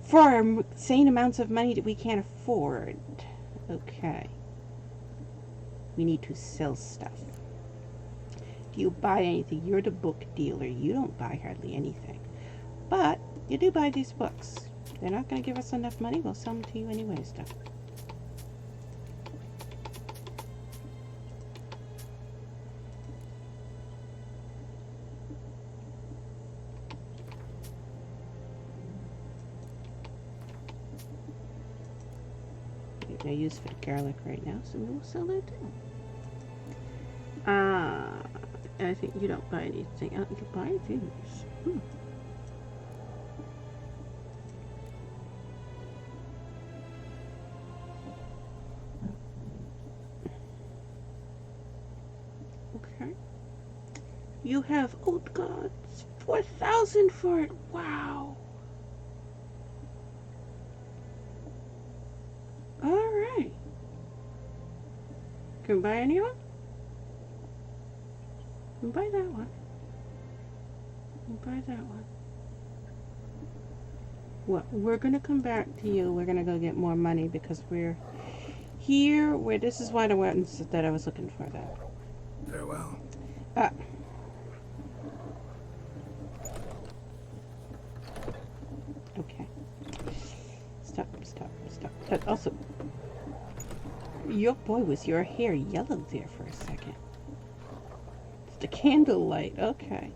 For insane amounts of money that we can't afford. Okay. We need to sell stuff. Do you buy anything? You're the book dealer. You don't buy hardly anything. But you do buy these books. They're not going to give us enough money. We'll sell them to you anyways, though. I use for the garlic right now, so we'll sell that too. I think you don't buy anything. You buy things. Okay. You have old gods. 4,000 for it. Wow. Alright. Can we buy anyone? Can we buy that one? Can we buy that one? Well, we're gonna come back to you. We're gonna go get more money because we're here where this is one of the weapons that I was looking for that. Farewell. Okay. Stop. But also, was your hair yellow there for a second? It's the candlelight. Okay.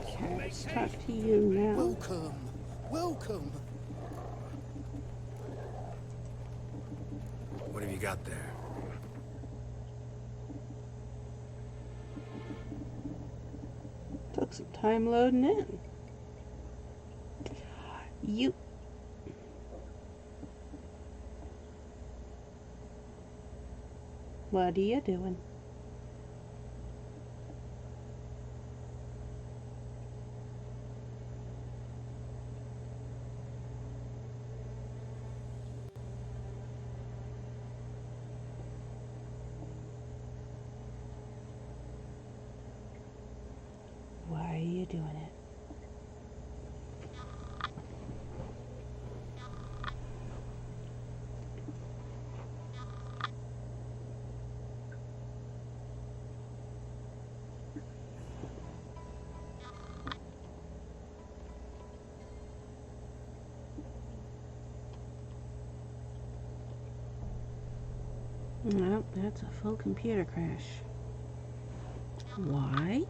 Okay, let's talk to you now. Welcome. What have you got there? Took some time loading in. You... What are you doing? Why are you doing it? Nope, that's a full computer crash. Why?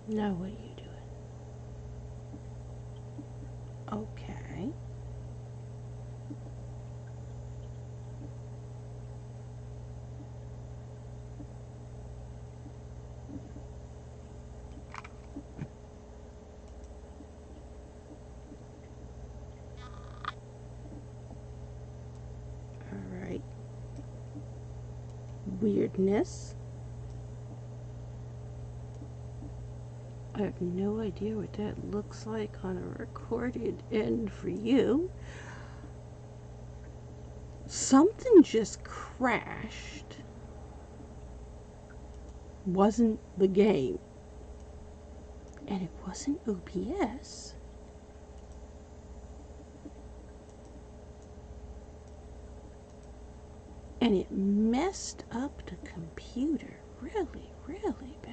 Now what are you doing? Okay. All right. Weirdness. I have no idea what that looks like on a recorded end for you. Something just crashed. Wasn't the game. And it wasn't OBS. And it messed up the computer really, really bad.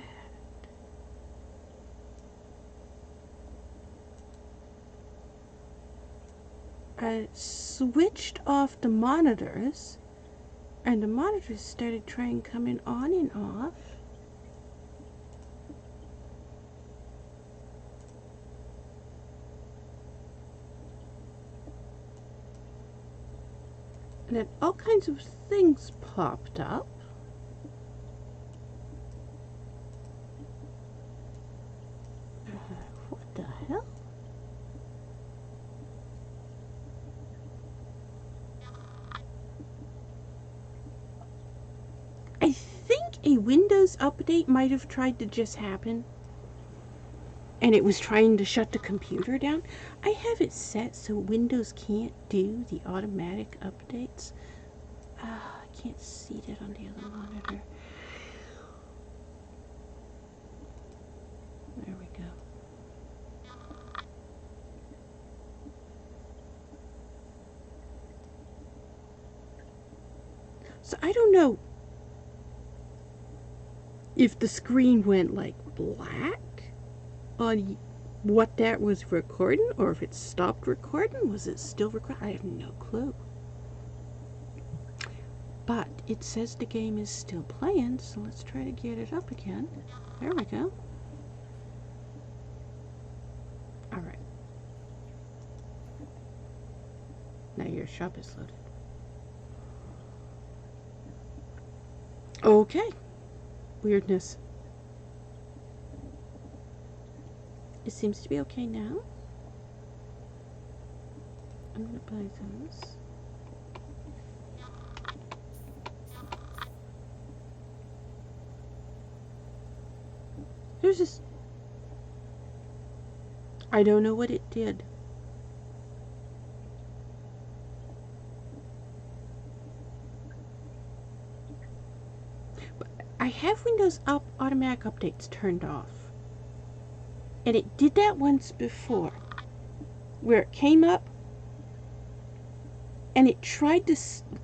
I switched off the monitors, and the monitors started trying coming on and off. And then all kinds of things popped up. What the hell? I think a Windows update might have tried to just happen. And it was trying to shut the computer down. I have it set so Windows can't do the automatic updates. I can't see that on the other monitor. There we go. So I don't know if the screen went like black on what that was recording, or if it stopped recording. Was it still recording? I have no clue. But it says the game is still playing, so let's try to get it up again. There we go. Alright. Now your shop is loaded. Okay. Weirdness. It seems to be okay now. I'm gonna buy those. There's this. I don't know what it did. But I have Windows automatic updates turned off. And it did that once before, where it came up and it tried to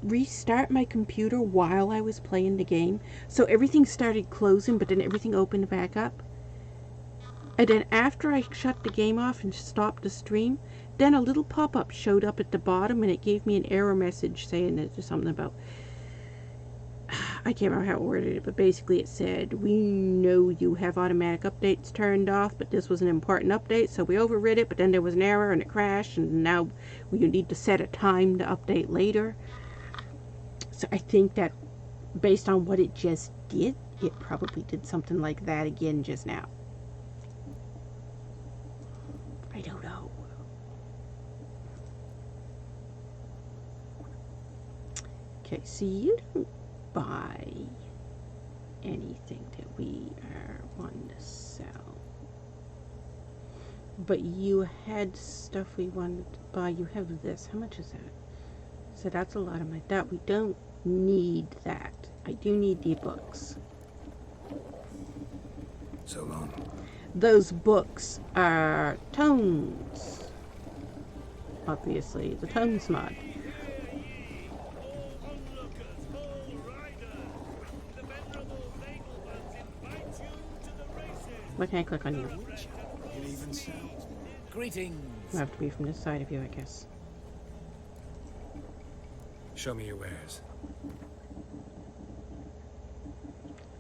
restart my computer while I was playing the game. So everything started closing, but then everything opened back up. And then after I shut the game off and stopped the stream, then a little pop-up showed up at the bottom and it gave me an error message saying that there's something about, I can't remember how it worded it, but basically it said, we know you have automatic updates turned off, but this was an important update, so we overrid it, but then there was an error and it crashed, and now you need to set a time to update later. So I think that based on what it just did, it probably did something like that again just now. I don't know. Okay, so you don't buy anything that we are wanting to sell, but you had stuff we wanted to buy. You have this. How much is that? So that's a lot of money. That we don't need that. I do need the books. So long. Those books are tomes. Obviously, the tomes mod. Why can't I click on you? It even sounds. Greetings. I have to be from this side of you, I guess. Show me your wares.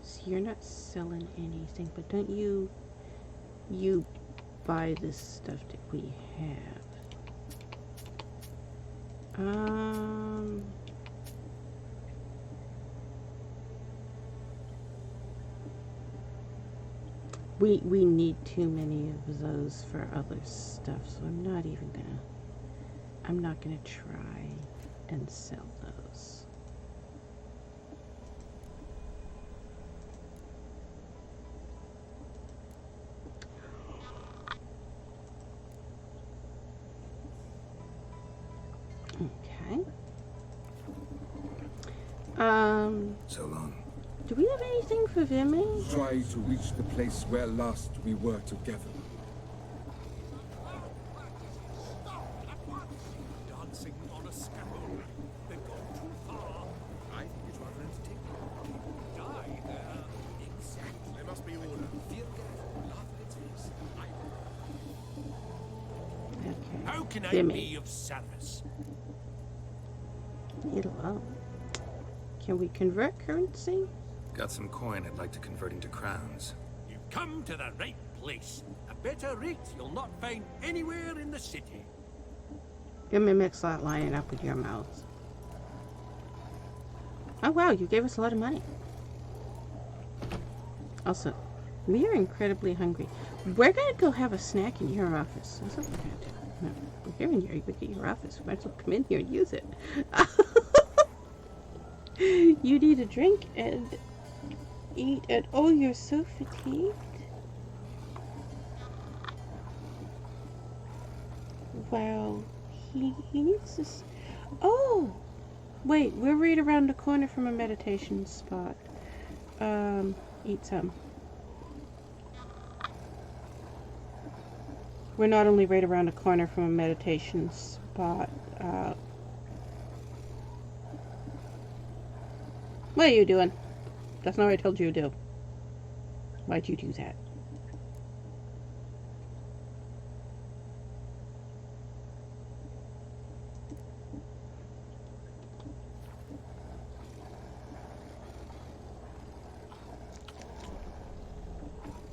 So you're not selling anything, but don't you you buy this stuff that we have. We need too many of those for other stuff, so I'm not gonna try and sell those. Okay. So long. Do we have anything for Vimy? Try to reach the place where last we were together. Dancing on a scaffold. They've gone too far. I think it's rather entertaining. Die there. Exactly. There must be order. Feel good. Laugh at its face. Okay. How can I Vimy. be of service? Hello. Can we convert currency? Got some coin I'd like to convert into crowns. You've come to the right place. A better rate you'll not find anywhere in the city. Your mimic's not lining up with your mouth. Oh wow, you gave us a lot of money. Also, we are incredibly hungry. We're gonna go have a snack in your office. That's what we're gonna do. No, we're here in your office. We might as well come in here and use it. You need a drink and eat, and oh, you're so fatigued. Wow, he needs this. Oh, wait, we're right around the corner from a meditation spot. Eat some. We're not only right around the corner from a meditation spot. What are you doing? That's not what I told you to do. Why'd you do that?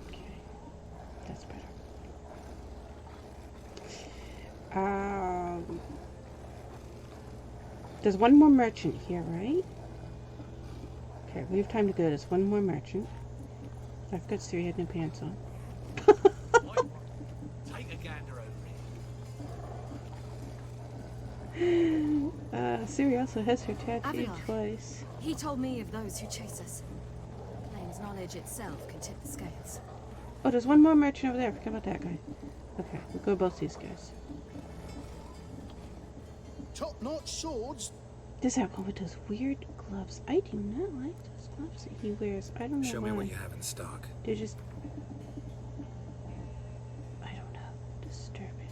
Okay, that's better. There's one more merchant here, right? Okay, we have time to go. There's one more merchant. I forgot Siri had no pants on. Take a gander over Siri also has her tattoo Avallac'h. twice. He told me of those who chase us. Name's knowledge itself can tip the scales. Oh, there's one more merchant over there. Forget about that guy. Okay, we'll go both these guys. Top-notch swords. Does that one with those weird gloves? I do not like those gloves that he wears. I don't know Show why. me what you have in stock. They're just... I don't know. Disturbing.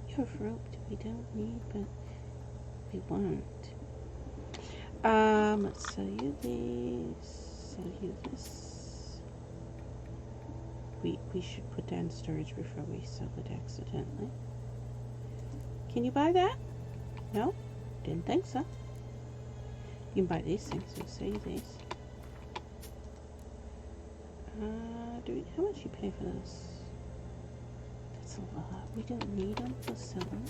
You have rope that we don't need, but we want. Let's sell you these. Sell you this. We should put that in storage before we sell it accidentally. Can you buy that? No? Didn't think so. You can buy these things, so sell you these. How much you pay for this? That's a lot. We don't need them. We'll sell them.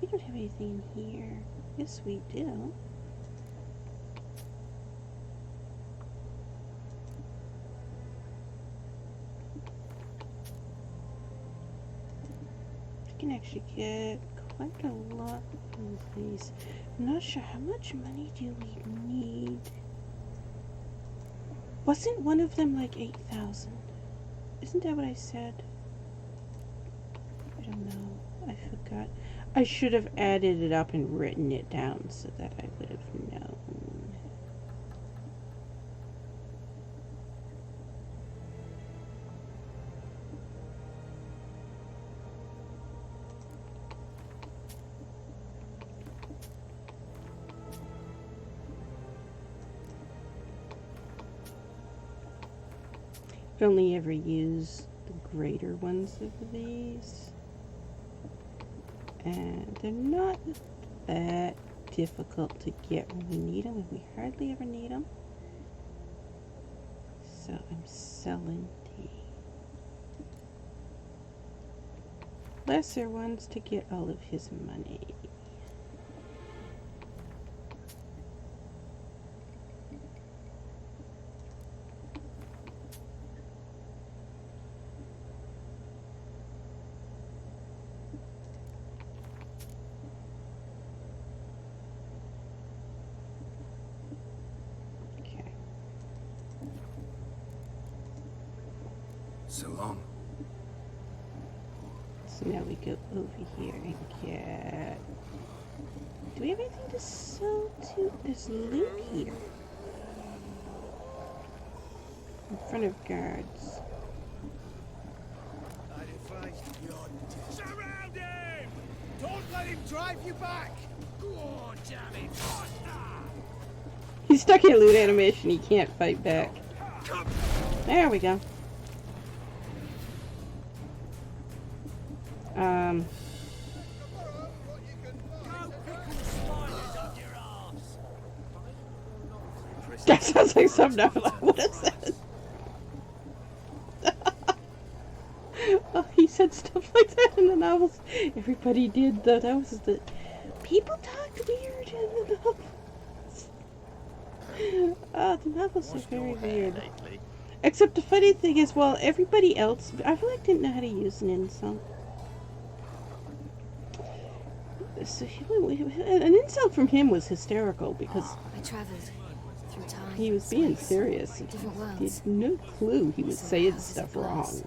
We don't have anything in here. Yes, we do. I can actually get quite a lot of these. I'm not sure how much money do we need. Wasn't one of them like 8,000? Isn't that what I said? I don't know. I forgot. I should have added it up and written it down so that I would have known. only ever use the greater ones of these. And they're not that difficult to get when we need them, and we hardly ever need them. So I'm selling the lesser ones to get all of his money. So long. So now we go over here and get... Do we have anything to sell to? There's loot here. In front of guards. Surround him! Don't let him drive you back! Go on, damn it! He's stuck in a loot animation, he can't fight back. There we go. That sounds like some novel. What is that? Oh, he said stuff like that in the novels. Everybody did though. That was the... People talked weird in the novels. The novels are very weird. Except the funny thing is, well, everybody else... I feel like didn't know how to use an insult. So an insult from him was hysterical because I traveled through time. He was being serious. Different He worlds. had no clue he was saying stuff wrong.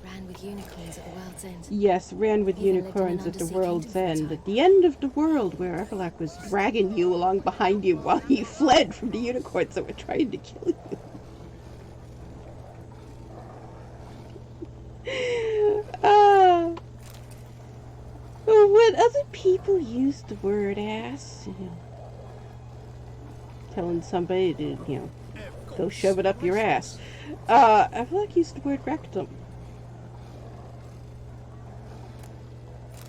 Ran with unicorns at the world's end. Yes, ran with Even lived in unicorns an at the undersea world's kingdom for a end. At the end of the world, where Avallac'h was dragging you along behind you while he fled from the unicorns that were trying to kill you. When other people use the word ass, you know, telling somebody to, you know, go shove it up your ass, Avallac'h used the word rectum.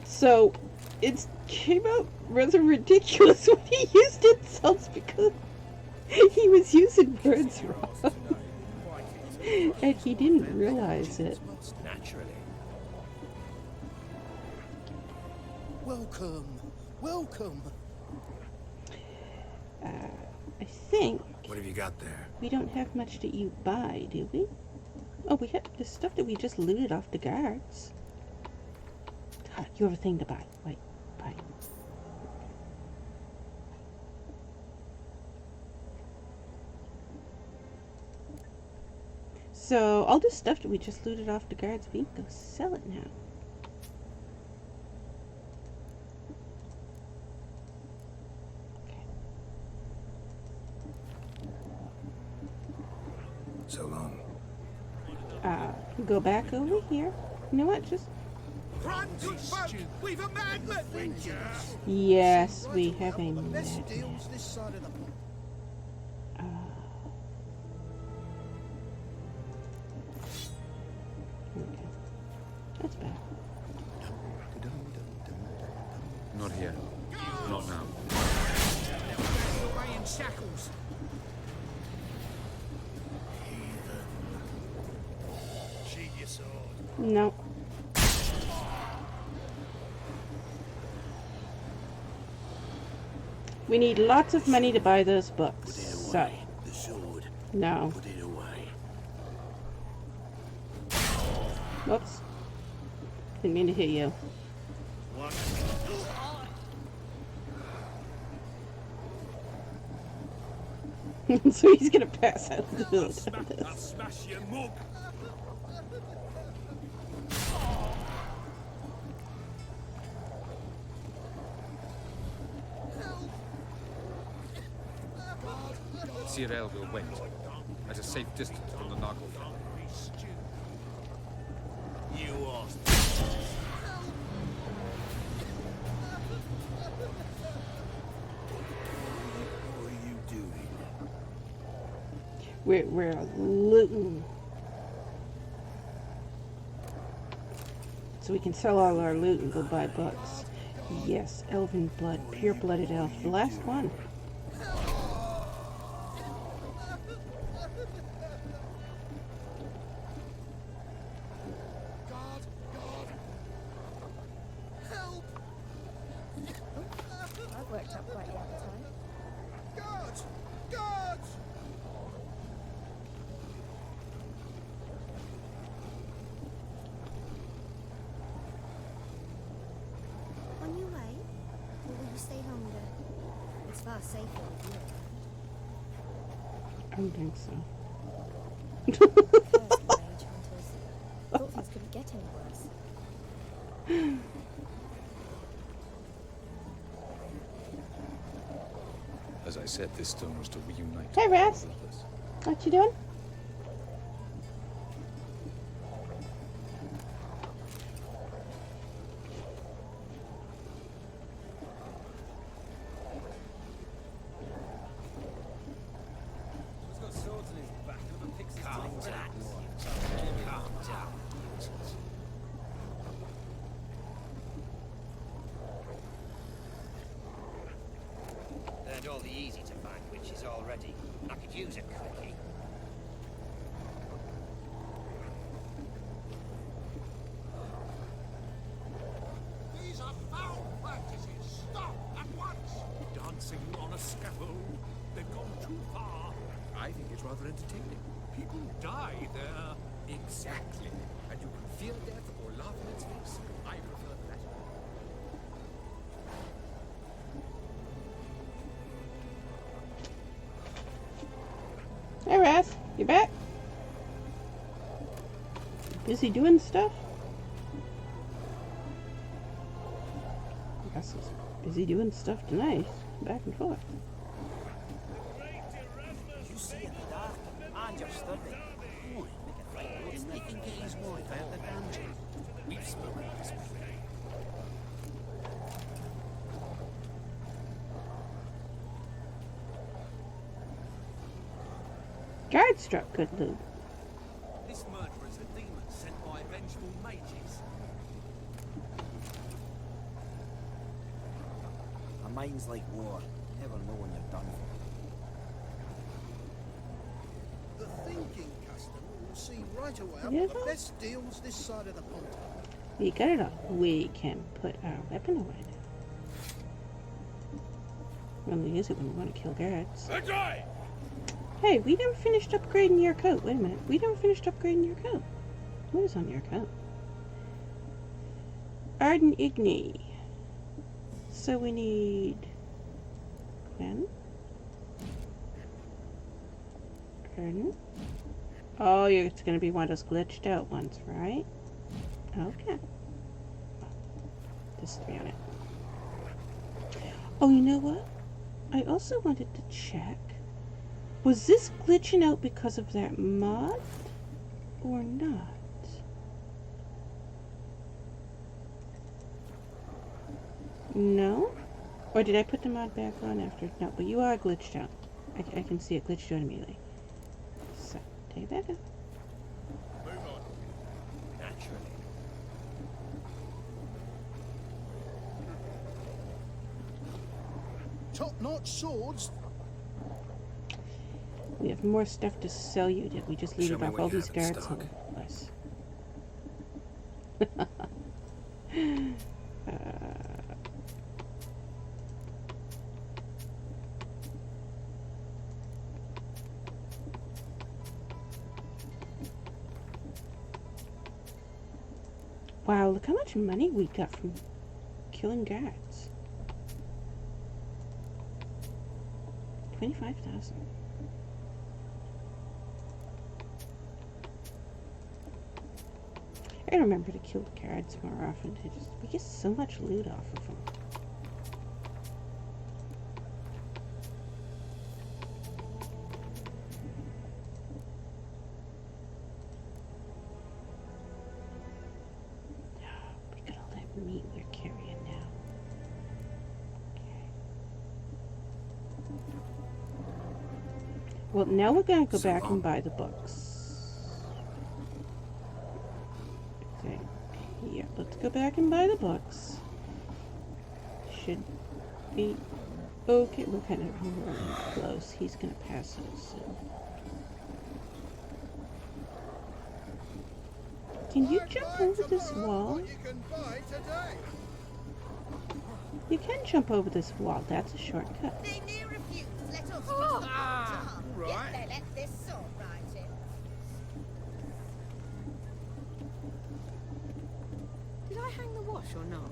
So it came out rather ridiculous when he used insults because he was using words wrong. And he didn't realize it. Naturally. Welcome, welcome. I think... What have you got there? We don't have much that you buy, do we? Oh, we have the stuff that we just looted off the guards. You have a thing to buy. Wait, buy. So, all this stuff that we just looted off the guards, we can go sell it now. So long. Go back over here. You know what? Just... Run, good folk! We've a madman! Yes, we have a madman. This side of the pond. Okay. That's better. Not here. Not now. Away in shackles. Sheathe your sword. No. We need lots of money to buy those books. So, The sword. no. Put it away. Whoops. Didn't mean to hit you. What? So he's gonna pass out in the middle of I'll this. smash your mug. Sir Elville went, at a safe distance from the Nargle. You are. What are you doing? We're looting. so we can sell all our loot and go buy books. Yes, elven blood, pure-blooded elf, the last one. I've worked up quite the appetite. Guards! Guards! On your way? Or will you stay longer? It's far safer with you. I don't think so. Mage hunters. Thought things couldn't get any worse. As I said, this stone was to reunite. Hey, Raz. all of us. What you doing? He's got swords in his back and a pixie. Calm down. Calm down. Learned all the easy to find witches already, and I could use a quickie. These are foul practices! Stop at once! Dancing on a scaffold. They've gone too far. I think it's rather entertaining. People die there. Exactly. And you can fear death or laugh in its face. I prefer the latter. Hey, Raz, you back? Busy doing stuff? I guess he's busy doing stuff tonight. Back and forth. You see in the dark, understood it. Didn't he think get his wife out the dungeon? We've spoken this before. Guard struck good loot. This murderer is a demon sent by vengeful mages. A mind's like war. Never know when you're done for. The thinking customer will see right away Yeah. the best deals this side of the pond. We got it all. We can put our weapon away now. We only use it when we want to kill guards. That's right! Hey, we never finished upgrading your coat. Wait a minute. We never finished upgrading your coat. What is on your coat? Arden Igni. So we need Gwen. Arden. Oh, it's going to be one of those glitched out ones, right? Okay. There's 3 on it. Oh, you know what? I also wanted to check. Was this glitching out because of that mod or not? No? Or did I put the mod back on after? No, but you are glitched out. I can see it glitched out immediately. So, take that out. Move on. Naturally. Top-notch swords. We have more stuff to sell you. Did we just leave Show it me off what all you these have in guards? stock. Less. Wow, look how much money we got from killing guards. 25,000. I remember to kill the guards more often. We get so much loot off of them. We got all that meat we're carrying now. Okay. Well, now we're gonna go back and buy the books. Okay. Yeah, let's go back and buy the books. Should be okay. We're kind of running close. He's gonna pass us soon. Can you jump over this wall? You can jump over this wall. That's a shortcut. They may refuse. Let us right. Yes, they let this sword right in. Did I hang the wash or not?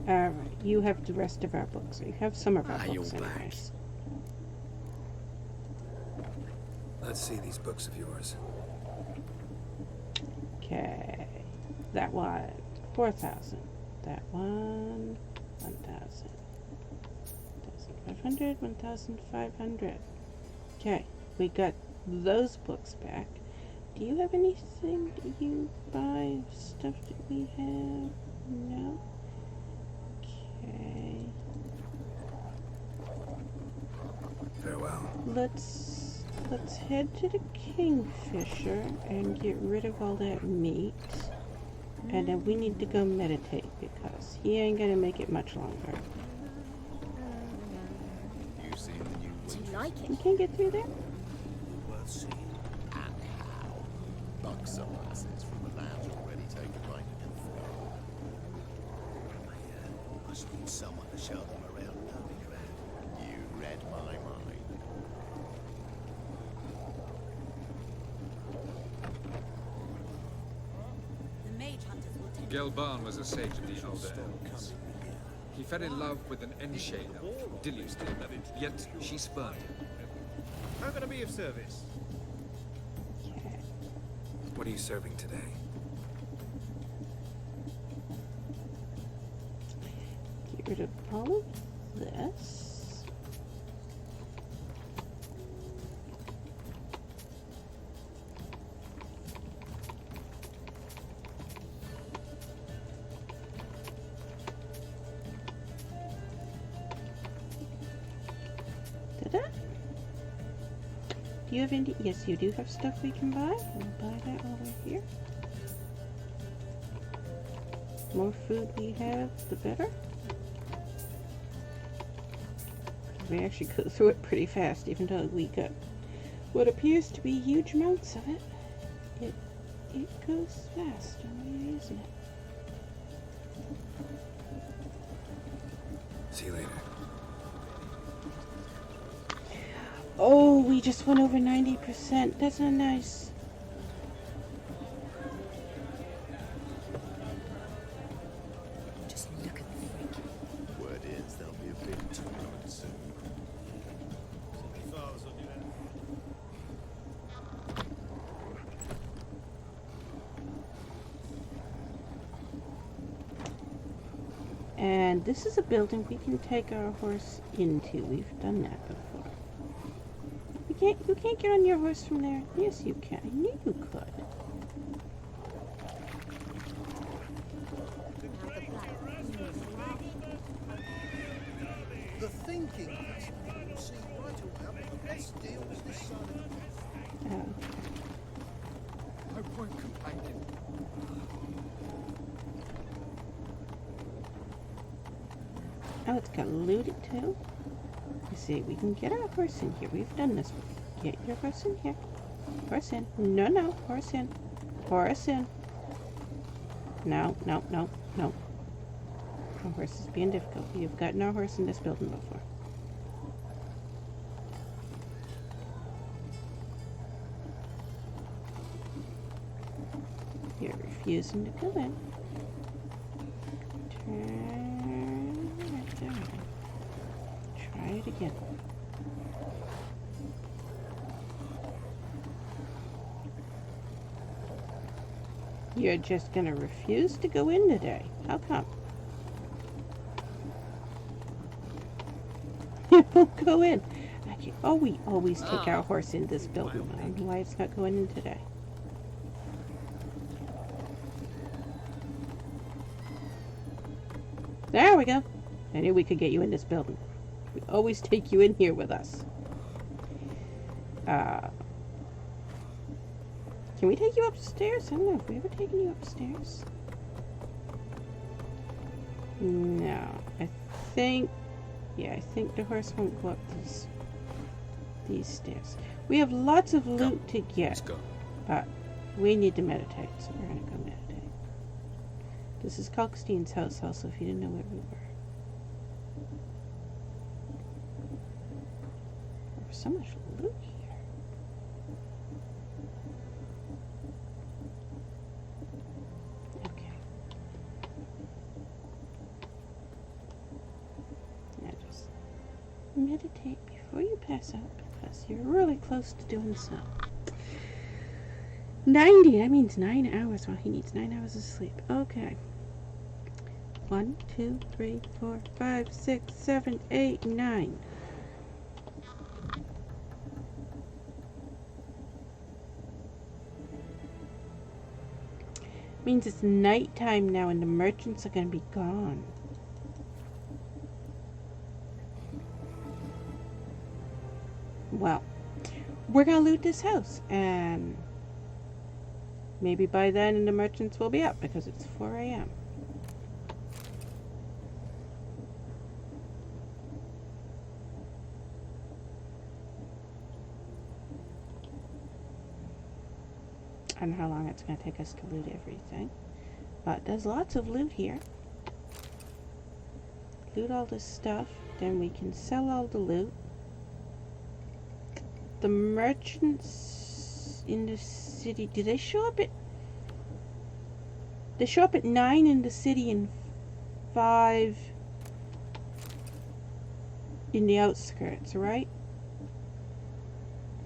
Alright, you have the rest of our books. You have some of our books anyways. Let's see these books of yours. Okay. That one, 4,000. That one, 1,000. 1,500, 1,500. Okay, we got those books back. Do you have anything that you buy? Stuff that we have? No? Okay. Farewell. Let's head to the Kingfisher and get rid of all that meat. And then we need to go meditate because he ain't gonna make it much longer. You seen the new Do you like it? You can't get through there? Worth seeing. And how? Buxom lasses from the lounge already take a pint of them for. Must need someone to show them around Novigrad. You read my mind. Gelban was a sage of the Elder Elves. He fell in love with an Enshade elf, Dilliusdale, yet she spurned him. How can I be of service? What are you serving today? Get rid of all of this. Do you have any? Yes, you do have stuff we can buy. We'll buy that while we're here. The more food we have, the better. We actually go through it pretty fast, even though we got what appears to be huge amounts of it. It goes fast, isn't it? See you later. Oh, we just went over 90%. That's not nice. Just look at the freak. Word is there'll be a big tournament soon. And this is a building we can take our horse into. We've done that before. You can't get on your horse from there. Yes, you can. I knew you could. The thinking has been see right about the best deals this side of I won't companion. Oh, it's got looted too. You see, we can get our horse in here. We've done this before. Get your horse in here. Horse in. No. Horse in. Horse in. No. Our horse is being difficult. You've gotten our horse in this building before. You're refusing to go in. Turn right there. Try it again. You're just gonna refuse to go in today. How come? You won't go in. Oh, we always take our horse in this building. I don't know why it's not going in today. There we go. I knew we could get you in this building. We always take you in here with us. Can we take you upstairs? I don't know. Have we ever taken you upstairs? No, I think, yeah, I think the horse won't go up these stairs. We have lots of loot to get, but we need to meditate, so we're gonna go meditate. This is Kalkstein's house also, if you didn't know where we were. There's so much loot here. Okay. Now just meditate before you pass out, because you're really close to doing so. 90, that means 9 hours. Well, he needs 9 hours of sleep. Okay. 1, 2, 3, 4, 5, 6, 7, 8, 9. Means it's nighttime now and the merchants are going to be gone. Well, we're going to loot this house, and maybe by then the merchants will be up because it's 4 a.m. I don't know how long it's going to take us to loot everything, but there's lots of loot here. Loot all this stuff, then we can sell all the loot. The merchants in the city, do they show up at... They show up at 9 in the city and 5 in the outskirts, right?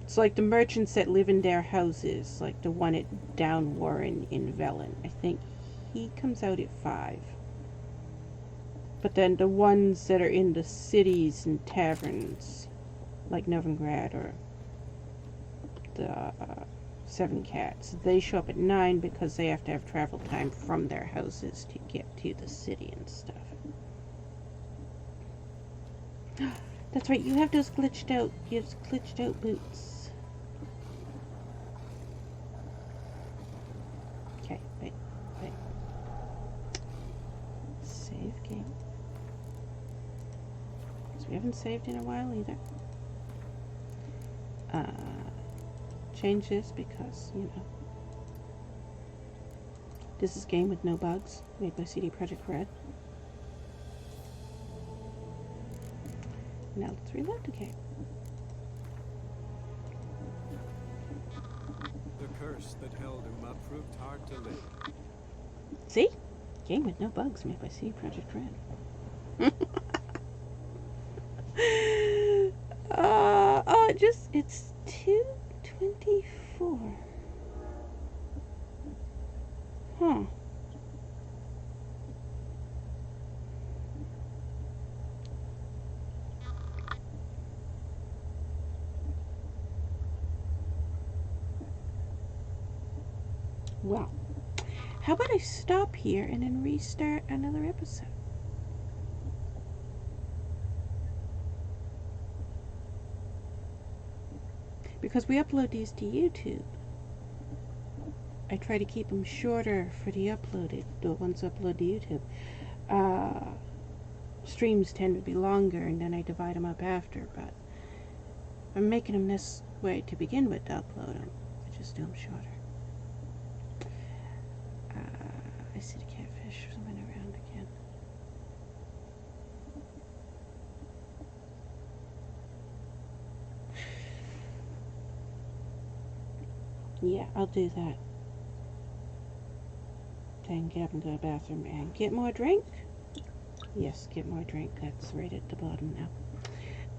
It's like the merchants that live in their houses, like the one at Down Warren in Velen. I think he comes out at 5. But then the ones that are in the cities and taverns, like Novigrad or the Seven Cats, they show up at 9 because they have to have travel time from their houses to get to the city and stuff. That's right, you have those glitched out boots. Okay, wait. Save game. So we haven't saved in a while either. Change this because, you know, this is Game with No Bugs, made by CD Projekt Red. Now let's reload the game. The curse that held Uma proved hard to live. See? Game with No Bugs, made by CD Projekt Red. It's 2:24. Huh. Well, how about I stop here and then restart another episode? Because we upload these to YouTube. I try to keep them shorter for the ones upload to YouTube. Streams tend to be longer and then I divide them up after, but I'm making them this way to begin with to upload them. I just do them shorter. I see the catfish swimming around again. Yeah, I'll do that. Then get up and go to the bathroom and get more drink. Yes, get more drink. That's right at the bottom now.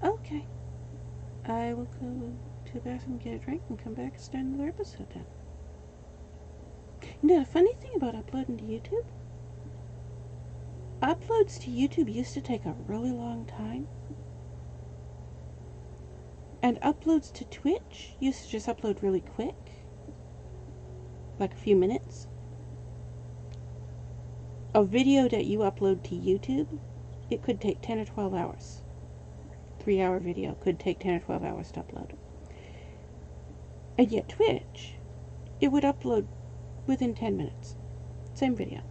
Okay. I will go to the bathroom, get a drink, and come back and start another episode then. You know, the funny thing about uploading to YouTube? Uploads to YouTube used to take a really long time. And uploads to Twitch used to just upload really quick. Like a few minutes. A video that you upload to YouTube, it could take 10 or 12 hours. 3-hour video could take 10 or 12 hours to upload. And yet Twitch, it would upload within 10 minutes. Same video.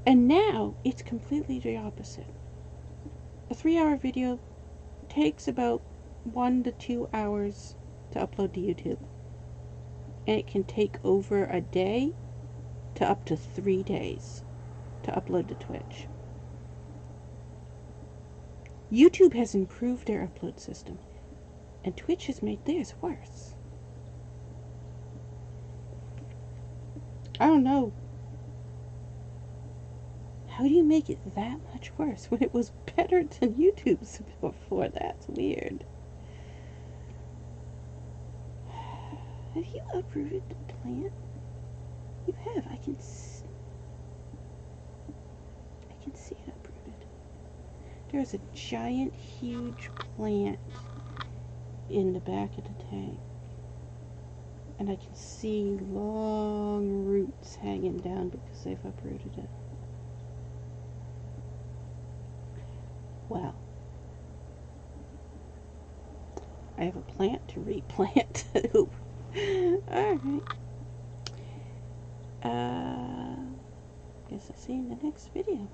And now it's completely the opposite. A 3-hour video takes about 1 to 2 hours to upload to YouTube. And it can take over a day to up to 3 days to upload to Twitch. YouTube has improved their upload system, and Twitch has made theirs worse. I don't know. How do you make it that much worse when it was better than YouTube's before? That's weird. Have you uprooted the plant? You have. I can see it uprooted. There's a giant, huge plant in the back of the tank. And I can see long roots hanging down because they've uprooted it. Well, I have a plant to replant too. Alright. Guess I'll see you in the next video.